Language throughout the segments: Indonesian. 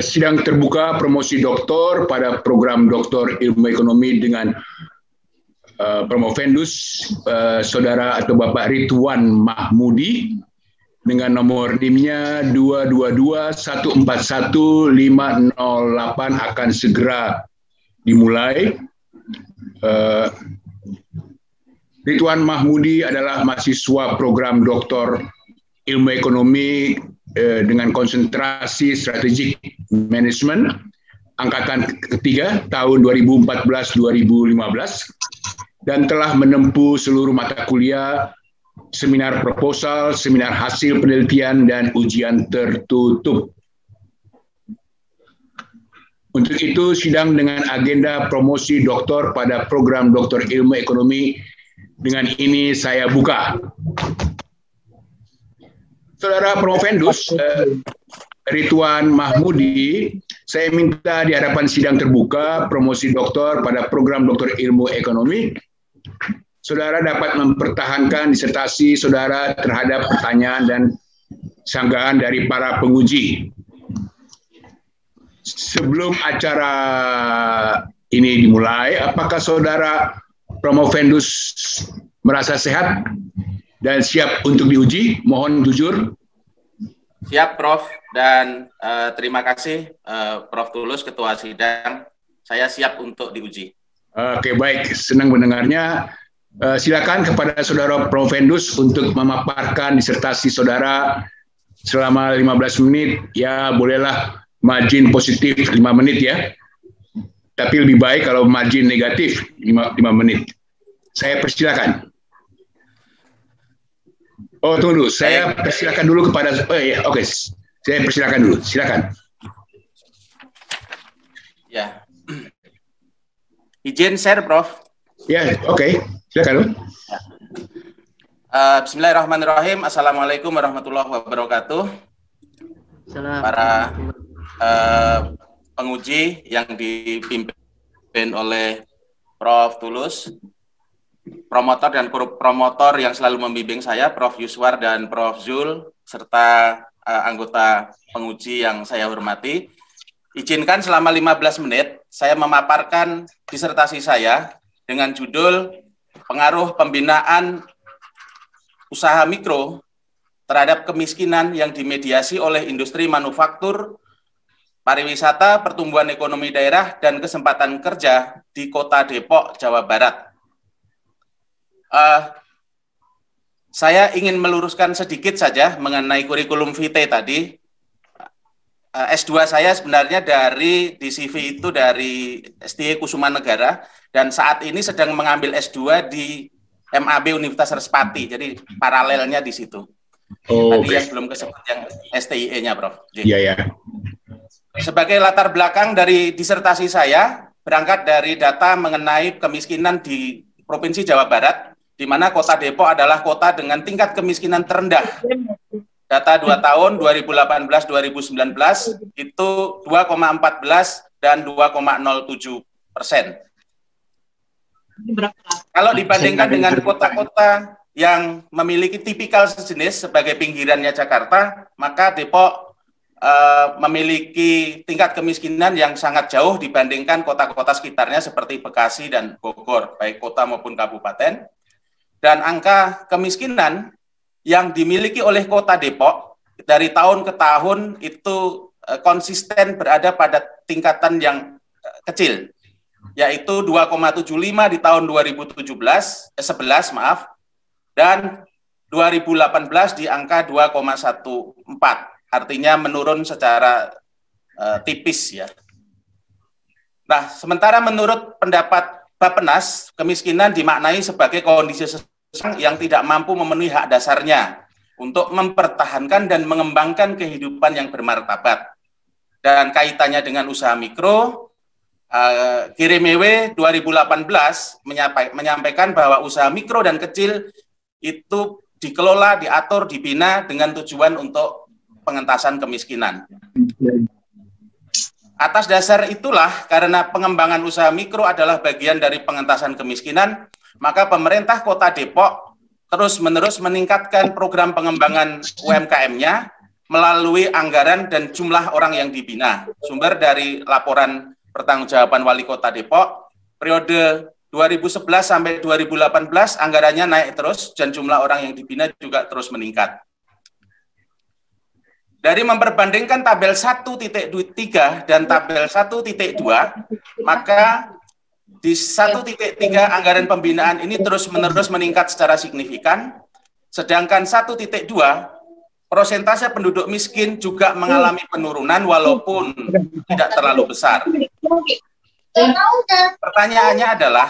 sidang terbuka promosi doktor pada program Doktor Ilmu Ekonomi dengan promovendus saudara atau Bapak Ridwan Mahmudi dengan nomor NIM-nya 222141508 akan segera dimulai. Ridwan Mahmudi adalah mahasiswa program Doktor Ilmu Ekonomi dengan konsentrasi strategic management angkatan ketiga tahun 2014-2015 dan telah menempuh seluruh mata kuliah, seminar proposal, seminar hasil penelitian, dan ujian tertutup. Untuk itu, sidang dengan agenda promosi doktor pada program Doktor Ilmu Ekonomi dengan ini saya buka. Saudara Promovendus Ridwan Mahmudi, saya minta di hadapan sidang terbuka promosi doktor pada program Doktor Ilmu Ekonomi, saudara dapat mempertahankan disertasi saudara terhadap pertanyaan dan sanggahan dari para penguji. Sebelum acara ini dimulai, apakah saudara Promovendus merasa sehat dan siap untuk diuji? Mohon jujur. Siap, Prof. Dan terima kasih, Prof. Tulus, Ketua Sidang. Saya siap untuk diuji. Oke, baik. Senang mendengarnya. Silakan kepada saudara Promovendus untuk memaparkan disertasi saudara selama 15 menit. Ya, bolehlah margin positif 5 menit ya. Tapi lebih baik kalau margin negatif 5 menit. Saya persilakan. Oh, tunggu dulu. Saya persilakan dulu kepada... Oke. Saya persilakan dulu. Silakan. Ya. Izin share, Prof. Ya, oke. Silakan. Bismillahirrahmanirrahim. Assalamualaikum warahmatullahi wabarakatuh. Para penguji yang dipimpin oleh Prof. Tulus, promotor dan promotor yang selalu membimbing saya, Prof. Yuswar dan Prof. Zul, serta anggota penguji yang saya hormati. Izinkan selama 15 menit saya memaparkan disertasi saya dengan judul Pengaruh Pembinaan Usaha Mikro terhadap Kemiskinan yang dimediasi oleh Industri Manufaktur, Pariwisata, Pertumbuhan Ekonomi Daerah, dan Kesempatan Kerja di Kota Depok, Jawa Barat. Saya ingin meluruskan sedikit saja mengenai kurikulum vitae tadi. S2 saya sebenarnya di CV itu dari STI Kusuma Negara, dan saat ini sedang mengambil S2 di MAB Universitas Respati, jadi paralelnya di situ. Tadi yang belum kesebut yang STIE-nya, Prof. Iya, ya. Sebagai latar belakang dari disertasi saya, berangkat dari data mengenai kemiskinan di Provinsi Jawa Barat, di mana Kota Depok adalah kota dengan tingkat kemiskinan terendah. Data 2 tahun 2018-2019 itu 2,14 dan 2,07%. Kalau dibandingkan dengan kota-kota yang memiliki tipikal sejenis sebagai pinggirannya Jakarta, maka Depok memiliki tingkat kemiskinan yang sangat jauh dibandingkan kota-kota sekitarnya seperti Bekasi dan Bogor, baik kota maupun kabupaten. Dan angka kemiskinan yang dimiliki oleh Kota Depok dari tahun ke tahun itu konsisten berada pada tingkatan yang kecil, yaitu 2,75 di tahun 2011, dan 2018 di angka 2,14, artinya menurun secara tipis ya. Nah, sementara menurut pendapat Bappenas, kemiskinan dimaknai sebagai kondisi seseorang yang tidak mampu memenuhi hak dasarnya untuk mempertahankan dan mengembangkan kehidupan yang bermartabat. Dan kaitannya dengan usaha mikro, Giremewe 2018 menyampaikan bahwa usaha mikro dan kecil itu dikelola, diatur, dibina dengan tujuan untuk pengentasan kemiskinan. Atas dasar itulah, karena pengembangan usaha mikro adalah bagian dari pengentasan kemiskinan, maka pemerintah Kota Depok terus-menerus meningkatkan program pengembangan UMKM-nya melalui anggaran dan jumlah orang yang dibina. Sumber dari laporan pertanggungjawaban Wali Kota Depok, periode 2011 sampai 2018 anggarannya naik terus dan jumlah orang yang dibina juga terus meningkat. Dari memperbandingkan tabel 1.3 dan tabel 1.2, maka di 1.3 anggaran pembinaan ini terus-menerus meningkat secara signifikan, sedangkan 1.2 prosentase penduduk miskin juga mengalami penurunan walaupun tidak terlalu besar. Pertanyaannya adalah,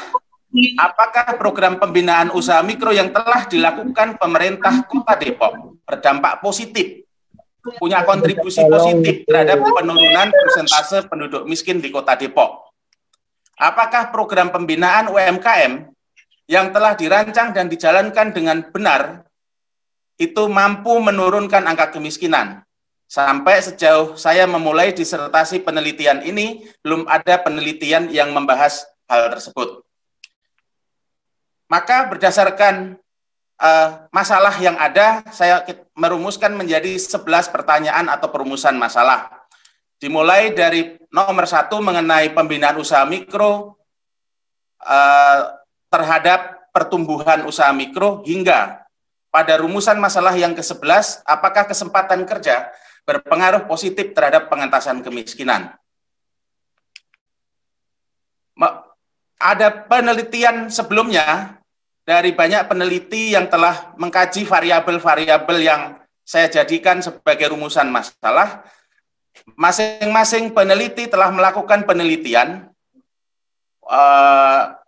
apakah program pembinaan usaha mikro yang telah dilakukan pemerintah Kota Depok berdampak positif, punya kontribusi positif terhadap penurunan persentase penduduk miskin di Kota Depok? Apakah program pembinaan UMKM yang telah dirancang dan dijalankan dengan benar itu mampu menurunkan angka kemiskinan? Sampai sejauh saya memulai disertasi penelitian ini, belum ada penelitian yang membahas hal tersebut. Maka berdasarkan masalah yang ada, saya merumuskan menjadi 11 pertanyaan atau perumusan masalah. Dimulai dari nomor 1 mengenai pembinaan usaha mikro terhadap pertumbuhan usaha mikro, hingga pada rumusan masalah yang ke-11, apakah kesempatan kerja berpengaruh positif terhadap pengentasan kemiskinan. Ada penelitian sebelumnya dari banyak peneliti yang telah mengkaji variabel-variabel yang saya jadikan sebagai rumusan masalah. Masing-masing peneliti telah melakukan penelitian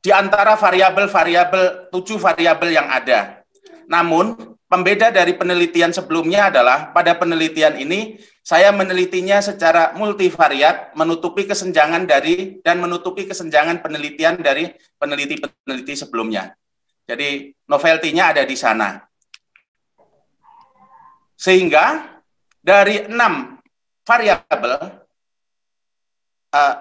di antara variabel-variabel 7 variabel yang ada. Namun, pembeda dari penelitian sebelumnya adalah pada penelitian ini saya menelitinya secara multivariat, menutupi kesenjangan penelitian dari peneliti-peneliti sebelumnya. Jadi, novelty-nya ada di sana. Sehingga dari 6 variabel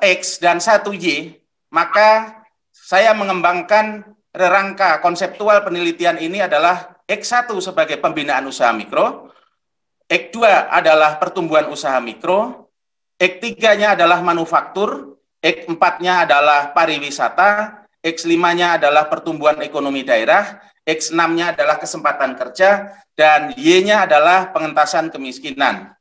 X dan 1Y, maka saya mengembangkan rangka konseptual penelitian ini adalah X1 sebagai pembinaan usaha mikro, X2 adalah pertumbuhan usaha mikro, X3-nya adalah manufaktur, X4-nya adalah pariwisata, X5-nya adalah pertumbuhan ekonomi daerah, X6-nya adalah kesempatan kerja, dan Y-nya adalah pengentasan kemiskinan.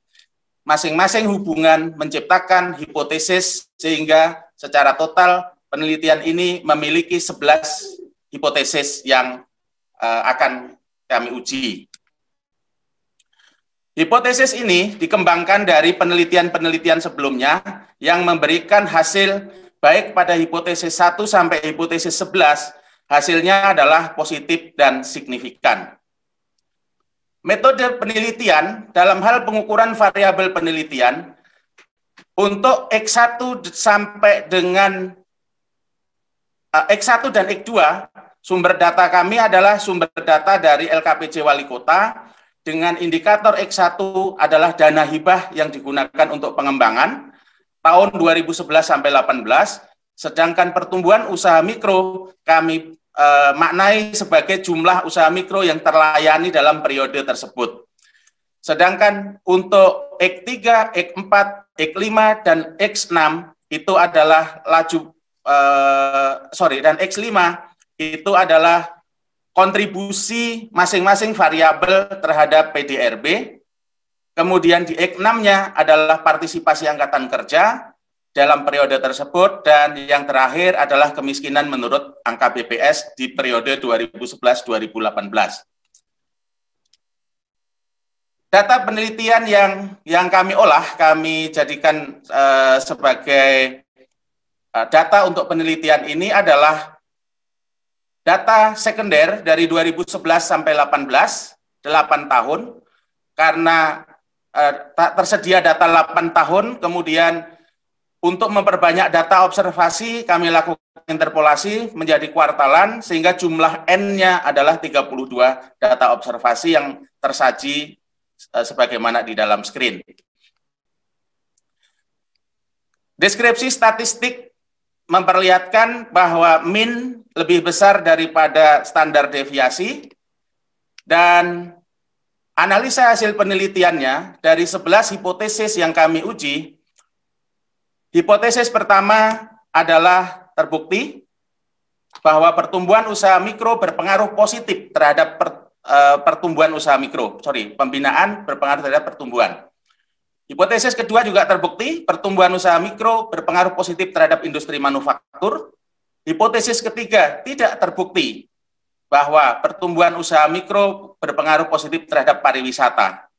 Masing-masing hubungan menciptakan hipotesis, sehingga secara total penelitian ini memiliki 11 hipotesis yang akan kami uji. Hipotesis ini dikembangkan dari penelitian-penelitian sebelumnya yang memberikan hasil baik pada hipotesis 1 sampai hipotesis 11, hasilnya adalah positif dan signifikan. Metode penelitian dalam hal pengukuran variabel penelitian untuk X1 sampai dengan X1 dan X2, sumber data kami adalah sumber data dari LKPJ Wali Kota, dengan indikator X1 adalah dana hibah yang digunakan untuk pengembangan tahun 2011 sampai 18, sedangkan pertumbuhan usaha mikro kami maknai sebagai jumlah usaha mikro yang terlayani dalam periode tersebut. Sedangkan untuk X3, X4, X5, dan X6 itu adalah dan X5 itu adalah kontribusi masing-masing variabel terhadap PDRB. Kemudian di X6-nya adalah partisipasi angkatan kerja dalam periode tersebut, dan yang terakhir adalah kemiskinan menurut angka BPS di periode 2011-2018. Data penelitian yang kami olah, kami jadikan sebagai data untuk penelitian ini adalah data sekunder dari 2011 sampai 18, 8 tahun, karena tersedia data 8 tahun, kemudian untuk memperbanyak data observasi, kami lakukan interpolasi menjadi kuartalan, sehingga jumlah N-nya adalah 32 data observasi yang tersaji sebagaimana di dalam screen. Deskripsi statistik memperlihatkan bahwa min lebih besar daripada standar deviasi, dan analisa hasil penelitiannya dari 11 hipotesis yang kami uji, hipotesis pertama adalah terbukti bahwa pertumbuhan usaha mikro berpengaruh positif terhadap pertumbuhan usaha mikro. Pembinaan berpengaruh terhadap pertumbuhan. Hipotesis kedua juga terbukti, pertumbuhan usaha mikro berpengaruh positif terhadap industri manufaktur. Hipotesis ketiga tidak terbukti bahwa pertumbuhan usaha mikro berpengaruh positif terhadap pariwisata.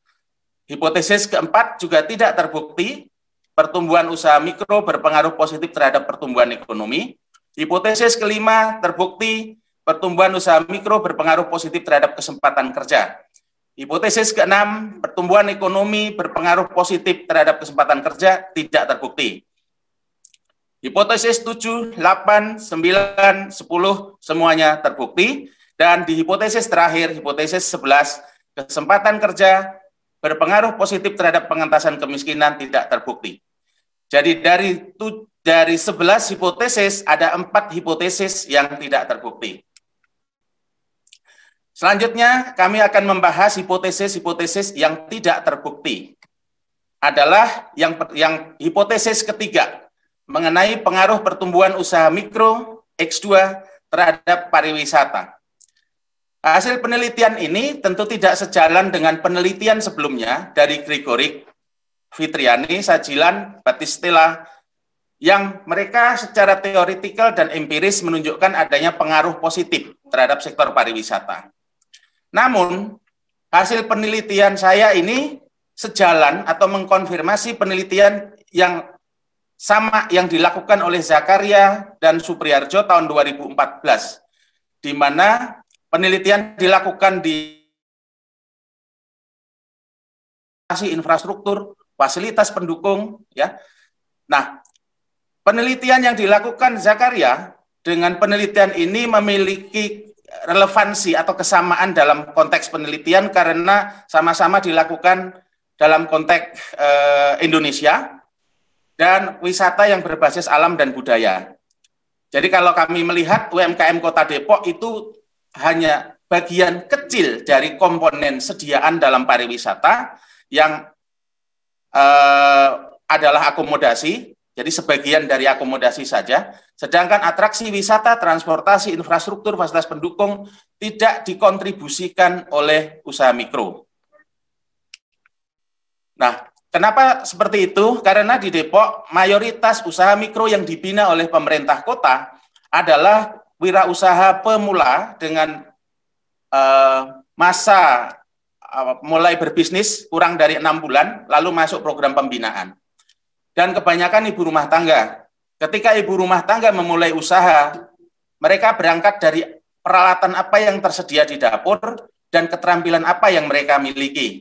Hipotesis keempat juga tidak terbukti, pertumbuhan usaha mikro berpengaruh positif terhadap pertumbuhan ekonomi. Hipotesis kelima terbukti, pertumbuhan usaha mikro berpengaruh positif terhadap kesempatan kerja. Hipotesis keenam, pertumbuhan ekonomi berpengaruh positif terhadap kesempatan kerja, tidak terbukti. Hipotesis 7, 8, 9, 10, semuanya terbukti. Dan di hipotesis terakhir, hipotesis 11, kesempatan kerja berpengaruh positif terhadap pengentasan kemiskinan, tidak terbukti. Jadi dari 11 hipotesis, ada 4 hipotesis yang tidak terbukti. Selanjutnya, kami akan membahas hipotesis-hipotesis yang tidak terbukti. Adalah yang hipotesis ketiga, mengenai pengaruh pertumbuhan usaha mikro X2 terhadap pariwisata. Hasil penelitian ini tentu tidak sejalan dengan penelitian sebelumnya dari Gregorik, Fitriani, Sajilan, Batistella, yang mereka secara teoritikal dan empiris menunjukkan adanya pengaruh positif terhadap sektor pariwisata. Namun, hasil penelitian saya ini sejalan atau mengkonfirmasi penelitian yang sama yang dilakukan oleh Zakaria dan Supriyarjo tahun 2014, di mana penelitian dilakukan di infrastruktur, fasilitas pendukung, ya. Nah, penelitian yang dilakukan Zakaria dengan penelitian ini memiliki relevansi atau kesamaan dalam konteks penelitian karena sama-sama dilakukan dalam konteks Indonesia dan wisata yang berbasis alam dan budaya. Jadi kalau kami melihat UMKM Kota Depok itu hanya bagian kecil dari komponen sediaan dalam pariwisata yang adalah akomodasi, jadi sebagian dari akomodasi saja, sedangkan atraksi wisata, transportasi, infrastruktur, fasilitas pendukung tidak dikontribusikan oleh usaha mikro. Nah, kenapa seperti itu? Karena di Depok, mayoritas usaha mikro yang dibina oleh pemerintah kota adalah wirausaha pemula dengan masa mulai berbisnis kurang dari 6 bulan, lalu masuk program pembinaan. Dan kebanyakan ibu rumah tangga. Ketika ibu rumah tangga memulai usaha, mereka berangkat dari peralatan apa yang tersedia di dapur dan keterampilan apa yang mereka miliki.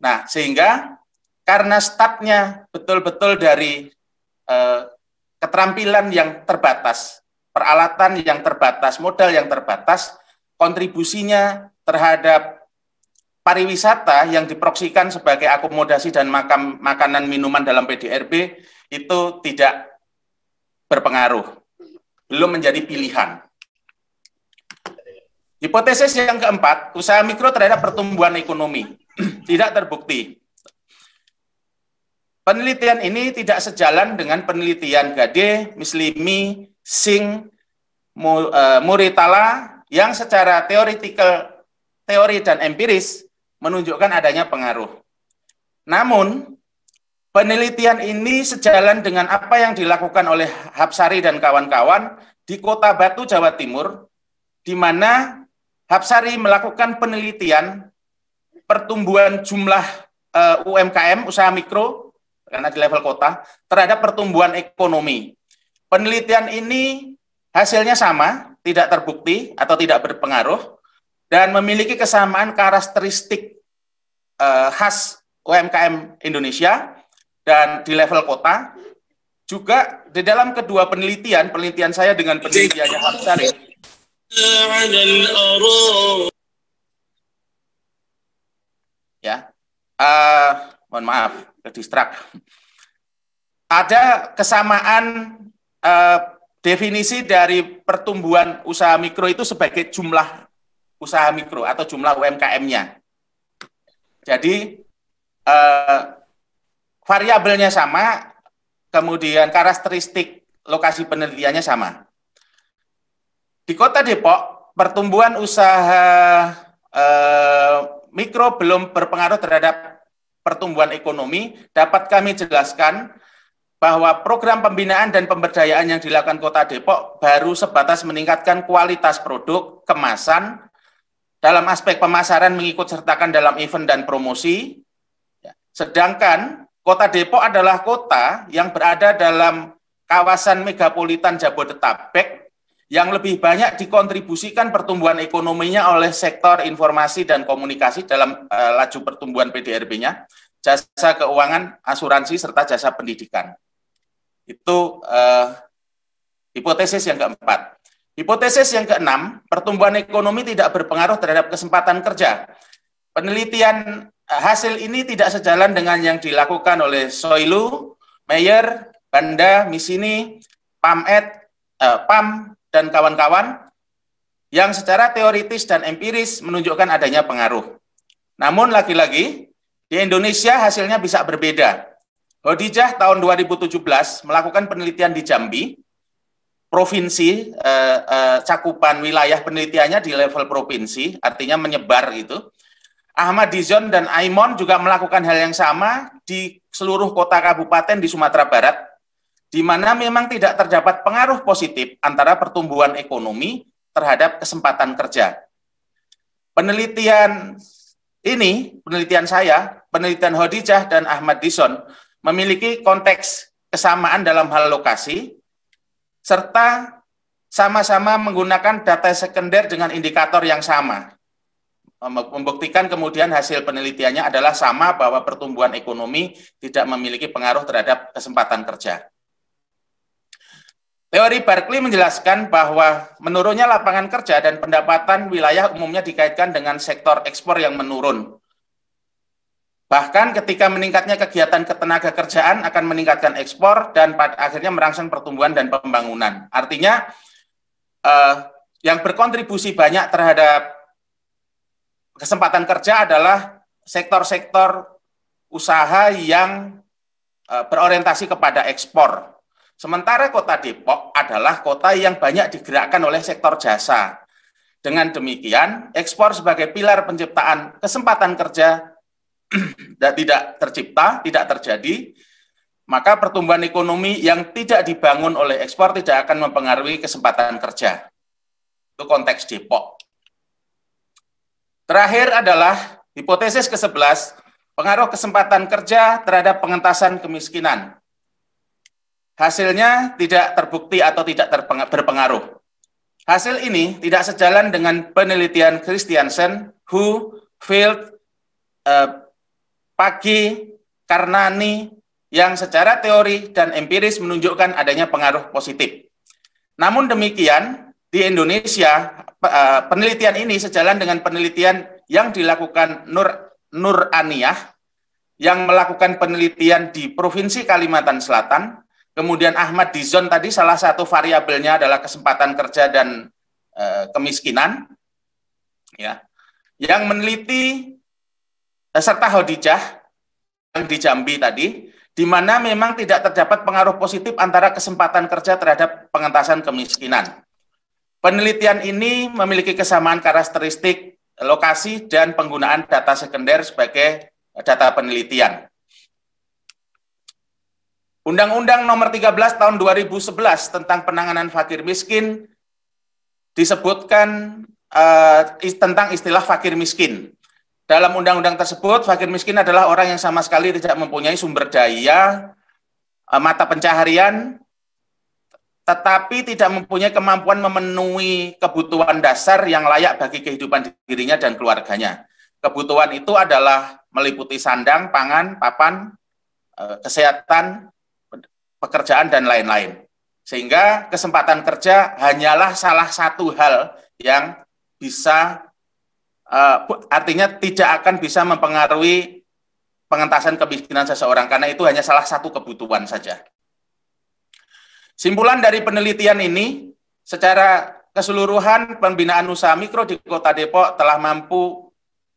Nah, sehingga karena startnya betul-betul dari keterampilan yang terbatas, peralatan yang terbatas, modal yang terbatas, kontribusinya terhadap pariwisata yang diproksikan sebagai akomodasi dan makanan minuman dalam PDRB itu tidak berpengaruh, belum menjadi pilihan. Hipotesis yang keempat, usaha mikro terhadap pertumbuhan ekonomi, tidak terbukti. Penelitian ini tidak sejalan dengan penelitian Gade, Mislimi, Singh, Muritala yang secara teori dan empiris menunjukkan adanya pengaruh. Namun, penelitian ini sejalan dengan apa yang dilakukan oleh Hapsari dan kawan-kawan di Kota Batu, Jawa Timur, di mana Hapsari melakukan penelitian pertumbuhan jumlah UMKM, usaha mikro, karena di level kota, terhadap pertumbuhan ekonomi. Penelitian ini hasilnya sama, tidak terbukti atau tidak berpengaruh, dan memiliki kesamaan karakteristik khas UMKM Indonesia dan di level kota. Juga di dalam kedua penelitian saya dengan penelitiannya Hapsari, ya, mohon maaf, kedistrak. Ada kesamaan definisi dari pertumbuhan usaha mikro itu sebagai jumlah usaha mikro atau jumlah UMKM-nya. Jadi variabelnya sama, kemudian karakteristik lokasi penelitiannya sama. Di Kota Depok, pertumbuhan usaha mikro belum berpengaruh terhadap pertumbuhan ekonomi. Dapat kami jelaskan bahwa program pembinaan dan pemberdayaan yang dilakukan Kota Depok baru sebatas meningkatkan kualitas produk, kemasan, dalam aspek pemasaran mengikut sertakan dalam event dan promosi. Sedangkan Kota Depok adalah kota yang berada dalam kawasan megapolitan Jabodetabek yang lebih banyak dikontribusikan pertumbuhan ekonominya oleh sektor informasi dan komunikasi dalam laju pertumbuhan PDRB-nya, jasa keuangan, asuransi, serta jasa pendidikan. Itu hipotesis yang keempat. Hipotesis yang keenam, pertumbuhan ekonomi tidak berpengaruh terhadap kesempatan kerja. Penelitian hasil ini tidak sejalan dengan yang dilakukan oleh Soilu, Meyer, Banda, Misini, PAM, dan kawan-kawan yang secara teoritis dan empiris menunjukkan adanya pengaruh. Namun lagi-lagi, di Indonesia hasilnya bisa berbeda. Hodijah tahun 2017 melakukan penelitian di Jambi, provinsi, cakupan wilayah penelitiannya di level provinsi, artinya menyebar gitu. Ahmad Dizon dan Aimon juga melakukan hal yang sama di seluruh kota kabupaten di Sumatera Barat, di mana memang tidak terdapat pengaruh positif antara pertumbuhan ekonomi terhadap kesempatan kerja. Penelitian ini, penelitian saya, penelitian Hodijah dan Ahmad Dizon, memiliki konteks kesamaan dalam hal lokasi, serta sama-sama menggunakan data sekunder dengan indikator yang sama. Membuktikan kemudian hasil penelitiannya adalah sama bahwa pertumbuhan ekonomi tidak memiliki pengaruh terhadap kesempatan kerja. Teori Barclay menjelaskan bahwa menurunnya lapangan kerja dan pendapatan wilayah umumnya dikaitkan dengan sektor ekspor yang menurun. Bahkan ketika meningkatnya kegiatan ketenaga kerjaan akan meningkatkan ekspor dan pada akhirnya merangsang pertumbuhan dan pembangunan. Artinya yang berkontribusi banyak terhadap kesempatan kerja adalah sektor-sektor usaha yang berorientasi kepada ekspor. Sementara Kota Depok adalah kota yang banyak digerakkan oleh sektor jasa. Dengan demikian, ekspor sebagai pilar penciptaan kesempatan kerja tidak tercipta, tidak terjadi, maka pertumbuhan ekonomi yang tidak dibangun oleh ekspor tidak akan mempengaruhi kesempatan kerja. Itu konteks Depok. Terakhir adalah hipotesis ke-11, pengaruh kesempatan kerja terhadap pengentasan kemiskinan. Hasilnya tidak terbukti atau tidak berpengaruh. Hasil ini tidak sejalan dengan penelitian Christiansen, Hu, Field, Pagi, Karnani, yang secara teori dan empiris menunjukkan adanya pengaruh positif. Namun demikian, di Indonesia, penelitian ini sejalan dengan penelitian yang dilakukan Nur Aniyah, yang melakukan penelitian di Provinsi Kalimantan Selatan. Kemudian Ahmad Dizon tadi salah satu variabelnya adalah kesempatan kerja dan kemiskinan, ya, yang meneliti serta Hodijah yang di Jambi tadi, di mana memang tidak terdapat pengaruh positif antara kesempatan kerja terhadap pengentasan kemiskinan. Penelitian ini memiliki kesamaan karakteristik lokasi dan penggunaan data sekunder sebagai data penelitian. Undang-Undang Nomor 13 Tahun 2011 tentang penanganan fakir miskin disebutkan tentang istilah fakir miskin. Dalam undang-undang tersebut, fakir miskin adalah orang yang sama sekali tidak mempunyai sumber daya, mata pencaharian, tetapi tidak mempunyai kemampuan memenuhi kebutuhan dasar yang layak bagi kehidupan dirinya dan keluarganya. Kebutuhan itu adalah meliputi sandang, pangan, papan, kesehatan, pekerjaan, dan lain-lain. Sehingga kesempatan kerja hanyalah salah satu hal yang bisa, artinya tidak akan bisa mempengaruhi pengentasan kemiskinan seseorang, karena itu hanya salah satu kebutuhan saja. Simpulan dari penelitian ini, secara keseluruhan pembinaan usaha mikro di Kota Depok telah mampu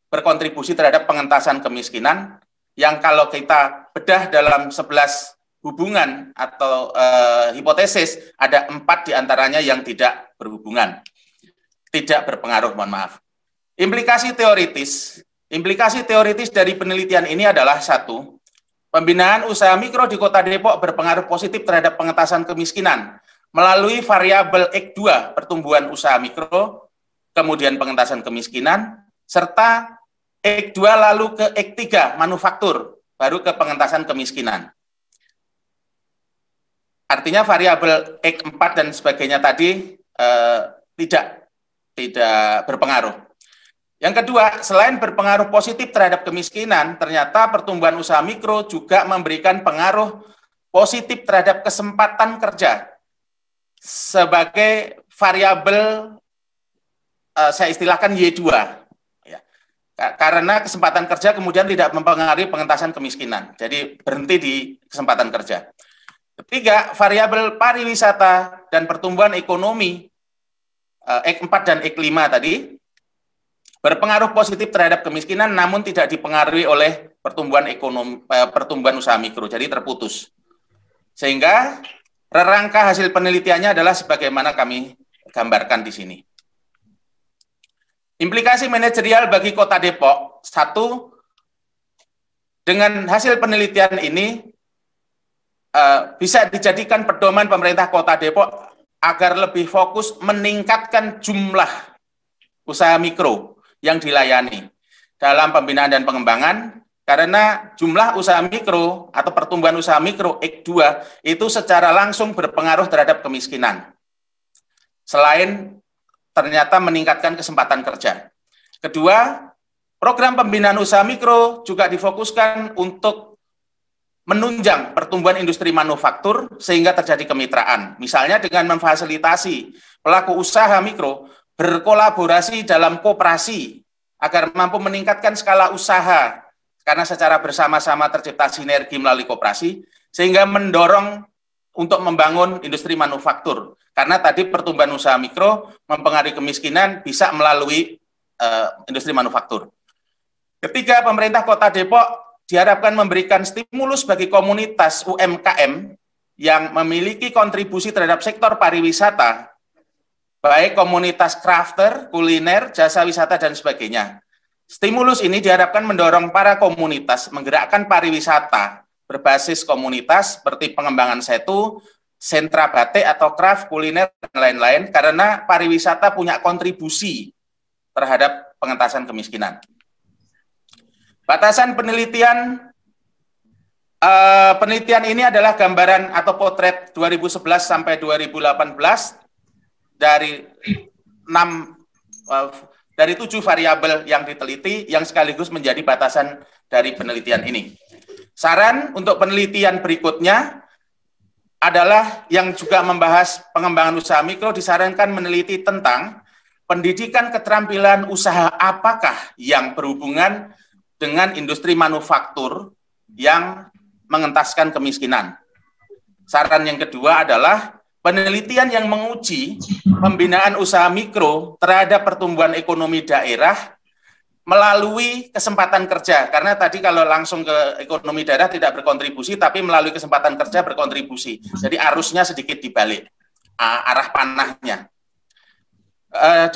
berkontribusi terhadap pengentasan kemiskinan, yang kalau kita bedah dalam 11 hubungan atau hipotesis, ada 4 diantaranya yang tidak berhubungan, tidak berpengaruh, mohon maaf. Implikasi teoritis dari penelitian ini adalah 1, pembinaan usaha mikro di Kota Depok berpengaruh positif terhadap pengentasan kemiskinan melalui variabel X2 pertumbuhan usaha mikro, kemudian pengentasan kemiskinan, serta X2 lalu ke X3 manufaktur, baru ke pengentasan kemiskinan. Artinya variabel X4 dan sebagainya tadi tidak berpengaruh. Yang kedua, selain berpengaruh positif terhadap kemiskinan, ternyata pertumbuhan usaha mikro juga memberikan pengaruh positif terhadap kesempatan kerja sebagai variabel saya istilahkan Y2. Ya. Karena kesempatan kerja kemudian tidak mempengaruhi pengentasan kemiskinan. Jadi berhenti di kesempatan kerja. Ketiga, variabel pariwisata dan pertumbuhan ekonomi X4 dan X5 tadi berpengaruh positif terhadap kemiskinan, namun tidak dipengaruhi oleh pertumbuhan usaha mikro, jadi terputus. Sehingga rangka hasil penelitiannya adalah sebagaimana kami gambarkan di sini. Implikasi manajerial bagi Kota Depok, 1, dengan hasil penelitian ini bisa dijadikan pedoman pemerintah Kota Depok agar lebih fokus meningkatkan jumlah usaha mikro yang dilayani dalam pembinaan dan pengembangan, karena jumlah usaha mikro atau pertumbuhan usaha mikro X2 itu secara langsung berpengaruh terhadap kemiskinan. Selain ternyata meningkatkan kesempatan kerja. Kedua, program pembinaan usaha mikro juga difokuskan untuk menunjang pertumbuhan industri manufaktur sehingga terjadi kemitraan. Misalnya dengan memfasilitasi pelaku usaha mikro berkolaborasi dalam koperasi agar mampu meningkatkan skala usaha karena secara bersama-sama tercipta sinergi melalui koperasi sehingga mendorong untuk membangun industri manufaktur. Karena tadi pertumbuhan usaha mikro mempengaruhi kemiskinan bisa melalui industri manufaktur. Ketiga, pemerintah Kota Depok diharapkan memberikan stimulus bagi komunitas UMKM yang memiliki kontribusi terhadap sektor pariwisata, baik komunitas crafter, kuliner, jasa wisata, dan sebagainya. Stimulus ini diharapkan mendorong para komunitas menggerakkan pariwisata berbasis komunitas seperti pengembangan setu, sentra batik atau craft, kuliner, dan lain-lain, karena pariwisata punya kontribusi terhadap pengentasan kemiskinan. Batasan penelitian, penelitian ini adalah gambaran atau potret 2011 sampai 2018 dari 7 variabel yang diteliti yang sekaligus menjadi batasan dari penelitian ini. Saran untuk penelitian berikutnya adalah yang juga membahas pengembangan usaha mikro, disarankan meneliti tentang pendidikan keterampilan usaha apakah yang berhubungan dengan industri manufaktur yang mengentaskan kemiskinan. Saran yang kedua adalah penelitian yang menguji pembinaan usaha mikro terhadap pertumbuhan ekonomi daerah melalui kesempatan kerja. Karena tadi kalau langsung ke ekonomi daerah tidak berkontribusi, tapi melalui kesempatan kerja berkontribusi. Jadi arusnya sedikit dibalik, arah panahnya.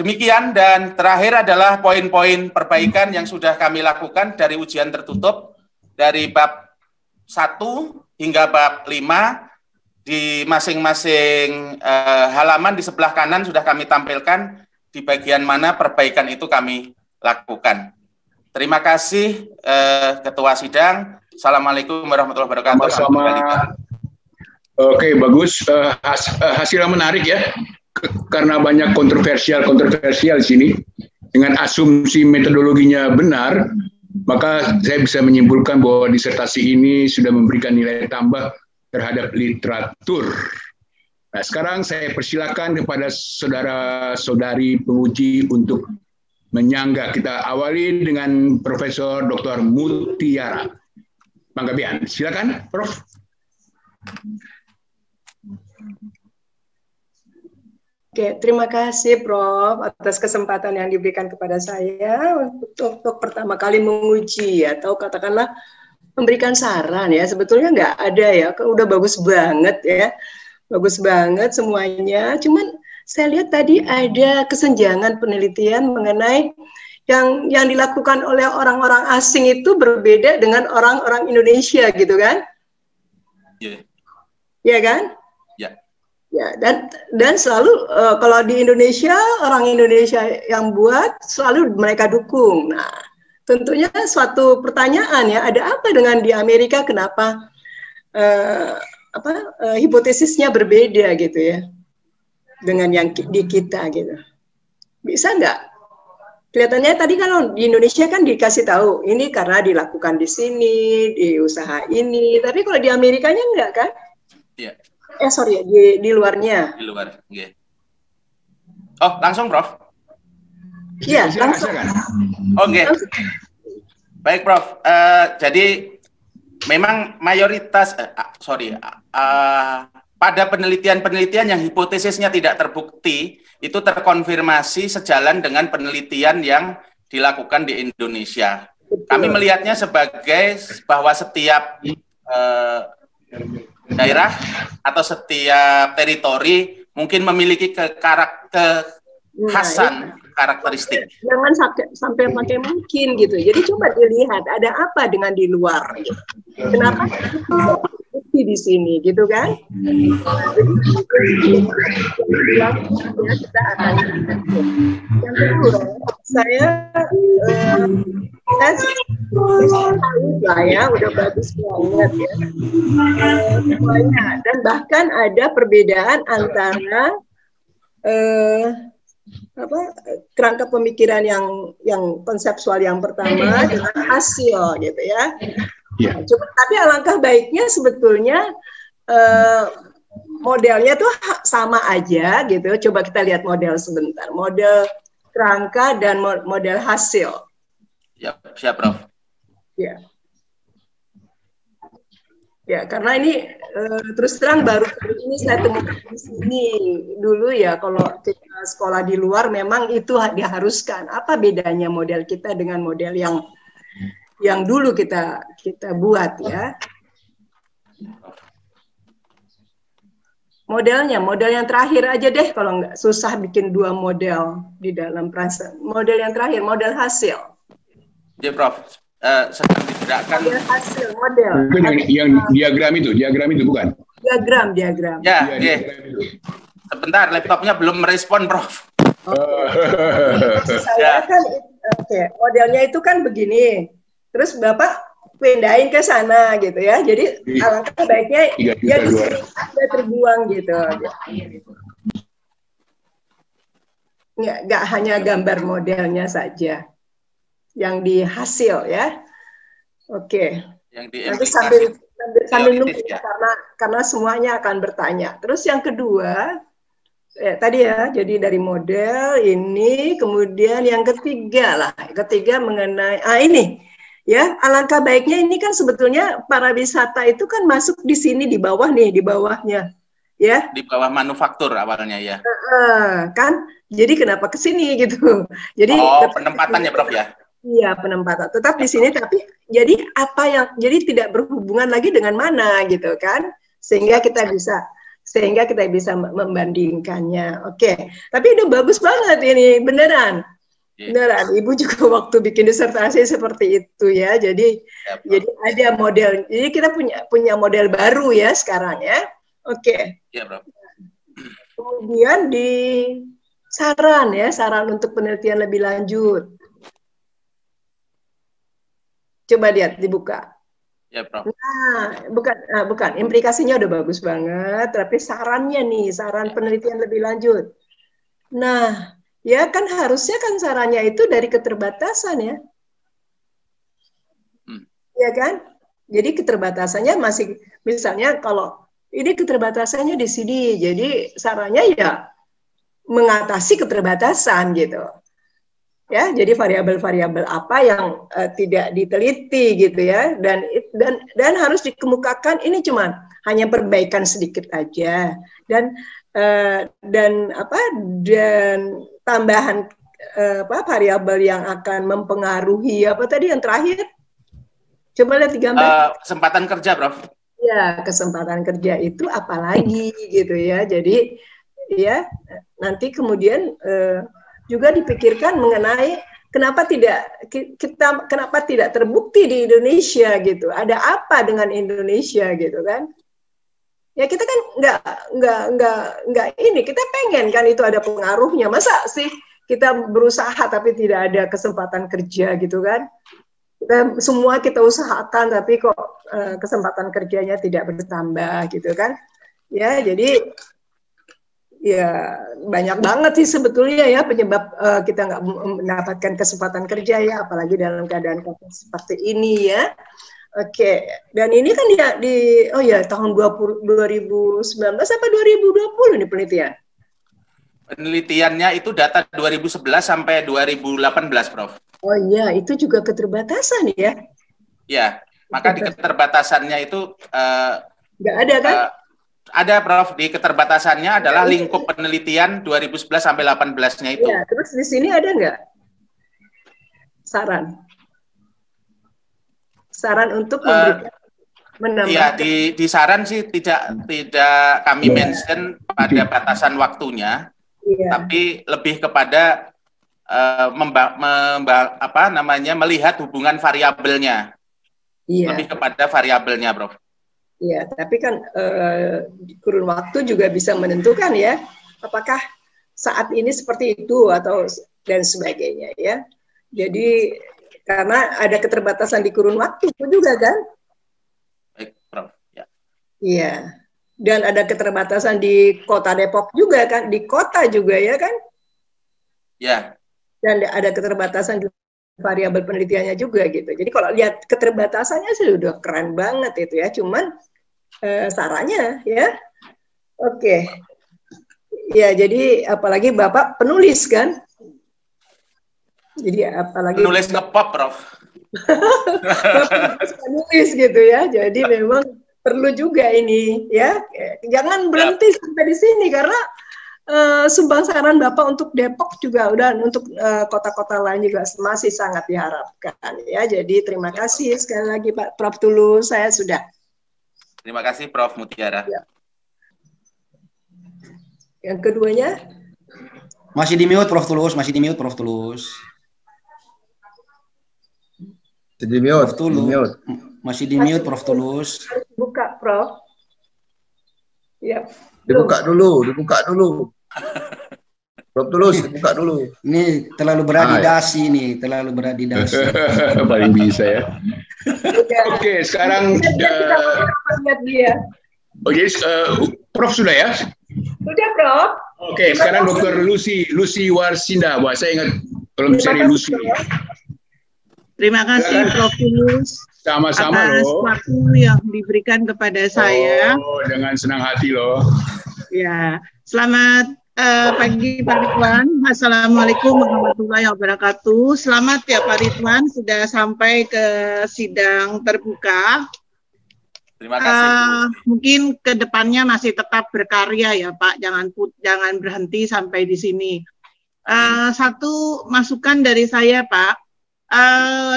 Demikian, dan terakhir adalah poin-poin perbaikan yang sudah kami lakukan dari ujian tertutup, dari bab 1 hingga bab 5, di masing-masing halaman di sebelah kanan sudah kami tampilkan di bagian mana perbaikan itu kami lakukan. Terima kasih Ketua Sidang. Assalamualaikum warahmatullahi wabarakatuh. Oke, bagus. Hasilnya menarik ya, karena banyak kontroversial di sini. Dengan asumsi metodologinya benar, maka saya bisa menyimpulkan bahwa disertasi ini sudah memberikan nilai tambah terhadap literatur. Nah, sekarang saya persilakan kepada saudara-saudari penguji untuk menyangga. Kita awali dengan Profesor Dr. Mutiara Panggabean. Silakan, Prof. Oke, terima kasih Prof atas kesempatan yang diberikan kepada saya untuk pertama kali menguji atau katakanlah memberikan saran ya. Sebetulnya nggak ada ya, udah bagus banget ya, bagus banget semuanya. Cuman saya lihat tadi ada kesenjangan penelitian mengenai yang dilakukan oleh orang-orang asing itu berbeda dengan orang-orang Indonesia gitu kan? Iya. Iya kan? Ya, dan selalu kalau di Indonesia, orang Indonesia yang buat selalu mereka dukung. Nah, tentunya suatu pertanyaan ya, ada apa dengan di Amerika, kenapa hipotesisnya berbeda gitu ya dengan yang di kita gitu. Bisa nggak? Kelihatannya tadi kan di Indonesia kan dikasih tahu ini karena dilakukan di sini, di usaha ini, tapi kalau di Amerikanya enggak kan? Iya. Sorry, di luarnya. Di luar, yeah. Oh, langsung, Prof? Iya, langsung. Oke. Baik, Prof. Jadi, memang mayoritas, pada penelitian-penelitian yang hipotesisnya tidak terbukti, itu terkonfirmasi sejalan dengan penelitian yang dilakukan di Indonesia. Betul. Kami melihatnya sebagai bahwa setiap daerah atau setiap teritori mungkin memiliki kekhasan karakteristik. Jangan sampai pakai mungkin gitu. Jadi coba dilihat ada apa dengan di luar. Gitu. Kenapa di sini gitu kan? Kita akan yang kedua saya ya udah bagus banget ya semuanya, dan bahkan ada perbedaan antara kerangka pemikiran yang konseptual yang pertama dengan hasil gitu ya. Cuma tapi alangkah baiknya sebetulnya modelnya tuh sama aja gitu. Coba kita lihat model sebentar, model kerangka dan model hasil. Ya, siap, Prof. Ya. Ya, karena ini terus terang baru ini saya temukan di sini dulu ya. Kalau kita sekolah di luar memang itu diharuskan. Apa bedanya model kita dengan model yang dulu kita buat ya? Model yang terakhir aja deh, kalau nggak susah bikin dua model di dalam perasaan. Model yang terakhir, model hasil. Ya, Prof. Sedang digerakkan model. Yang diagram itu bukan? Diagram. Ya, oke. Sebentar, laptopnya belum merespon, Prof. Saya kan, modelnya itu kan begini. Terus Bapak pindahin ke sana gitu ya. Jadi alangkah baiknya dia di sini ada terbuang gitu. Nggak hanya gambar modelnya saja yang di hasil ya. Oke. Nanti sambil nunggu ya. Karena semuanya akan bertanya. Terus yang kedua tadi ya, jadi dari model ini, kemudian yang ketiga mengenai ini ya, alangkah baiknya ini kan sebetulnya para wisata itu kan masuk di sini di bawah nih, di bawahnya ya. Di bawah manufaktur awalnya ya. Kan, jadi kenapa ke sini gitu. Jadi penempatan ya, Prof ya. Iya, penempatan. Tetap di sini, tapi jadi jadi tidak berhubungan lagi dengan mana gitu kan, sehingga kita bisa membandingkannya. Oke. Tapi udah bagus banget ini, beneran. Beneran. Ibu juga waktu bikin disertasi seperti itu ya. Jadi ada model. Jadi kita punya model baru ya sekarang ya. Oke. Iya, Bro. Kemudian di saran untuk penelitian lebih lanjut. Coba lihat, dibuka. Ya, Prof. Nah, bukan. Implikasinya udah bagus banget, tapi sarannya nih, saran penelitian lebih lanjut. Nah, ya kan harusnya kan sarannya itu dari keterbatasan ya. Ya kan? Jadi keterbatasannya masih, misalnya kalau ini keterbatasannya di sini, jadi sarannya ya mengatasi keterbatasan gitu. Ya, jadi variabel-variabel apa yang tidak diteliti gitu ya, dan harus dikemukakan ini hanya perbaikan sedikit aja, dan dan tambahan variabel yang akan mempengaruhi apa tadi yang terakhir? Coba lihat di gambar. Kesempatan kerja, Prof. Ya, kesempatan kerja itu apalagi gitu ya. Jadi ya nanti kemudian juga dipikirkan mengenai kenapa tidak terbukti di Indonesia gitu. Ada apa dengan Indonesia gitu kan? Ya kita kan nggak ini, kita pengen kan itu ada pengaruhnya. Masa sih kita berusaha tapi tidak ada kesempatan kerja gitu kan? Semua kita usahakan tapi kok kesempatan kerjanya tidak bertambah gitu kan? Ya jadi ya banyak banget sih sebetulnya ya penyebab kita nggak mendapatkan kesempatan kerja ya, apalagi dalam keadaan seperti ini ya. Oke, dan ini kan ya tahun 2019 apa 2020 nih penelitian? Penelitiannya itu data 2011 sampai 2018, Prof. Oh iya, itu juga keterbatasan ya? Ya, maka di keterbatasannya itu nggak ada kan? Ada, Prof. Di keterbatasannya adalah lingkup penelitian 2011 sampai 18-nya itu. Ya, terus di sini ada nggak saran? Saran untuk memberikan menambah? Iya, di saran sih tidak kami mention pada batasan waktunya, tapi lebih kepada melihat hubungan variabelnya, lebih kepada variabelnya, Prof. Iya, tapi kan kurun waktu juga bisa menentukan ya, apakah saat ini seperti itu atau dan sebagainya ya. Jadi karena ada keterbatasan di kurun waktu juga kan? Baik, Prof. Ya. Iya, dan ada keterbatasan di Kota Depok juga kan, di kota juga ya kan? Ya. Dan ada keterbatasan di variabel penelitiannya juga gitu. Jadi kalau lihat keterbatasannya sih udah keren banget itu ya. Cuman sarannya ya, oke. Ya jadi apalagi Bapak penulis kan. Jadi apalagi penulis nge-pop, Prof. penulis gitu ya. Jadi memang perlu juga ini ya. Jangan berhenti sampai di sini karena sumbang saran Bapak untuk Depok juga udah untuk kota-kota lain juga masih sangat diharapkan ya. Jadi terima kasih sekali lagi Pak Prof Tulus, saya sudah. Terima kasih Prof Mutiara. Ya. Yang keduanya? Masih di mute Prof Tulus, masih di mute Prof Tulus. Di mute, Tulus. Masih di mute Prof Tulus. Buka Prof. Ya. Dibuka dulu. Prof Tulus, dibuka dulu. Ini terlalu beradidasi nih, terlalu beradidasi. Paling bisa ya. Oke, sekarang Oke, Prof sudah ya? Sudah, Prof. Oke, sekarang Dr. Lucy Warsinda. Wah, saya ingat belum seri Lucy. Terima kasih Prof Tulus. Sama-sama atas waktu yang diberikan kepada saya. Dengan senang hati loh. Ya, selamat pagi Pak Ridwan. Assalamualaikum warahmatullahi wabarakatuh. Selamat ya Pak Ridwan sudah sampai ke sidang terbuka. Terima kasih. Mungkin ke depannya masih tetap berkarya ya Pak. Jangan berhenti sampai di sini. Satu masukan dari saya Pak.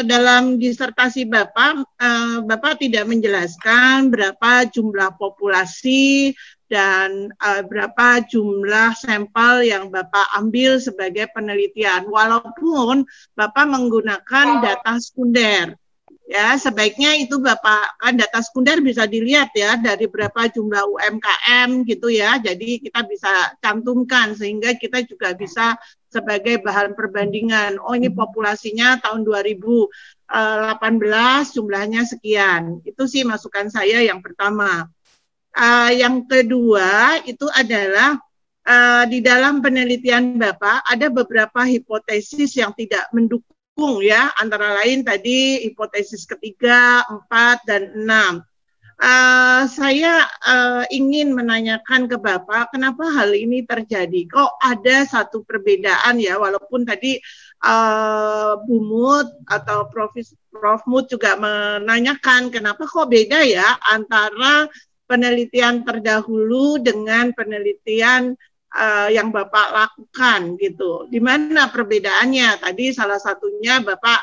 Dalam disertasi Bapak tidak menjelaskan berapa jumlah populasi dan berapa jumlah sampel yang Bapak ambil sebagai penelitian. Walaupun Bapak menggunakan data sekunder, ya sebaiknya itu Bapak kan data sekunder bisa dilihat ya dari berapa jumlah UMKM gitu ya. Jadi kita bisa cantumkan sehingga kita juga bisa sebagai bahan perbandingan. Oh ini populasinya tahun 2018 jumlahnya sekian. Itu sih masukan saya yang pertama. Yang kedua itu adalah di dalam penelitian Bapak ada beberapa hipotesis yang tidak mendukung ya. Antara lain tadi hipotesis ketiga, 4, dan 6. Saya ingin menanyakan ke Bapak, kenapa hal ini terjadi? Kok ada satu perbedaan ya, walaupun tadi Bu Mut atau Prof Mut juga menanyakan kenapa kok beda ya antara penelitian terdahulu dengan penelitian yang Bapak lakukan gitu. Di mana perbedaannya? Tadi salah satunya Bapak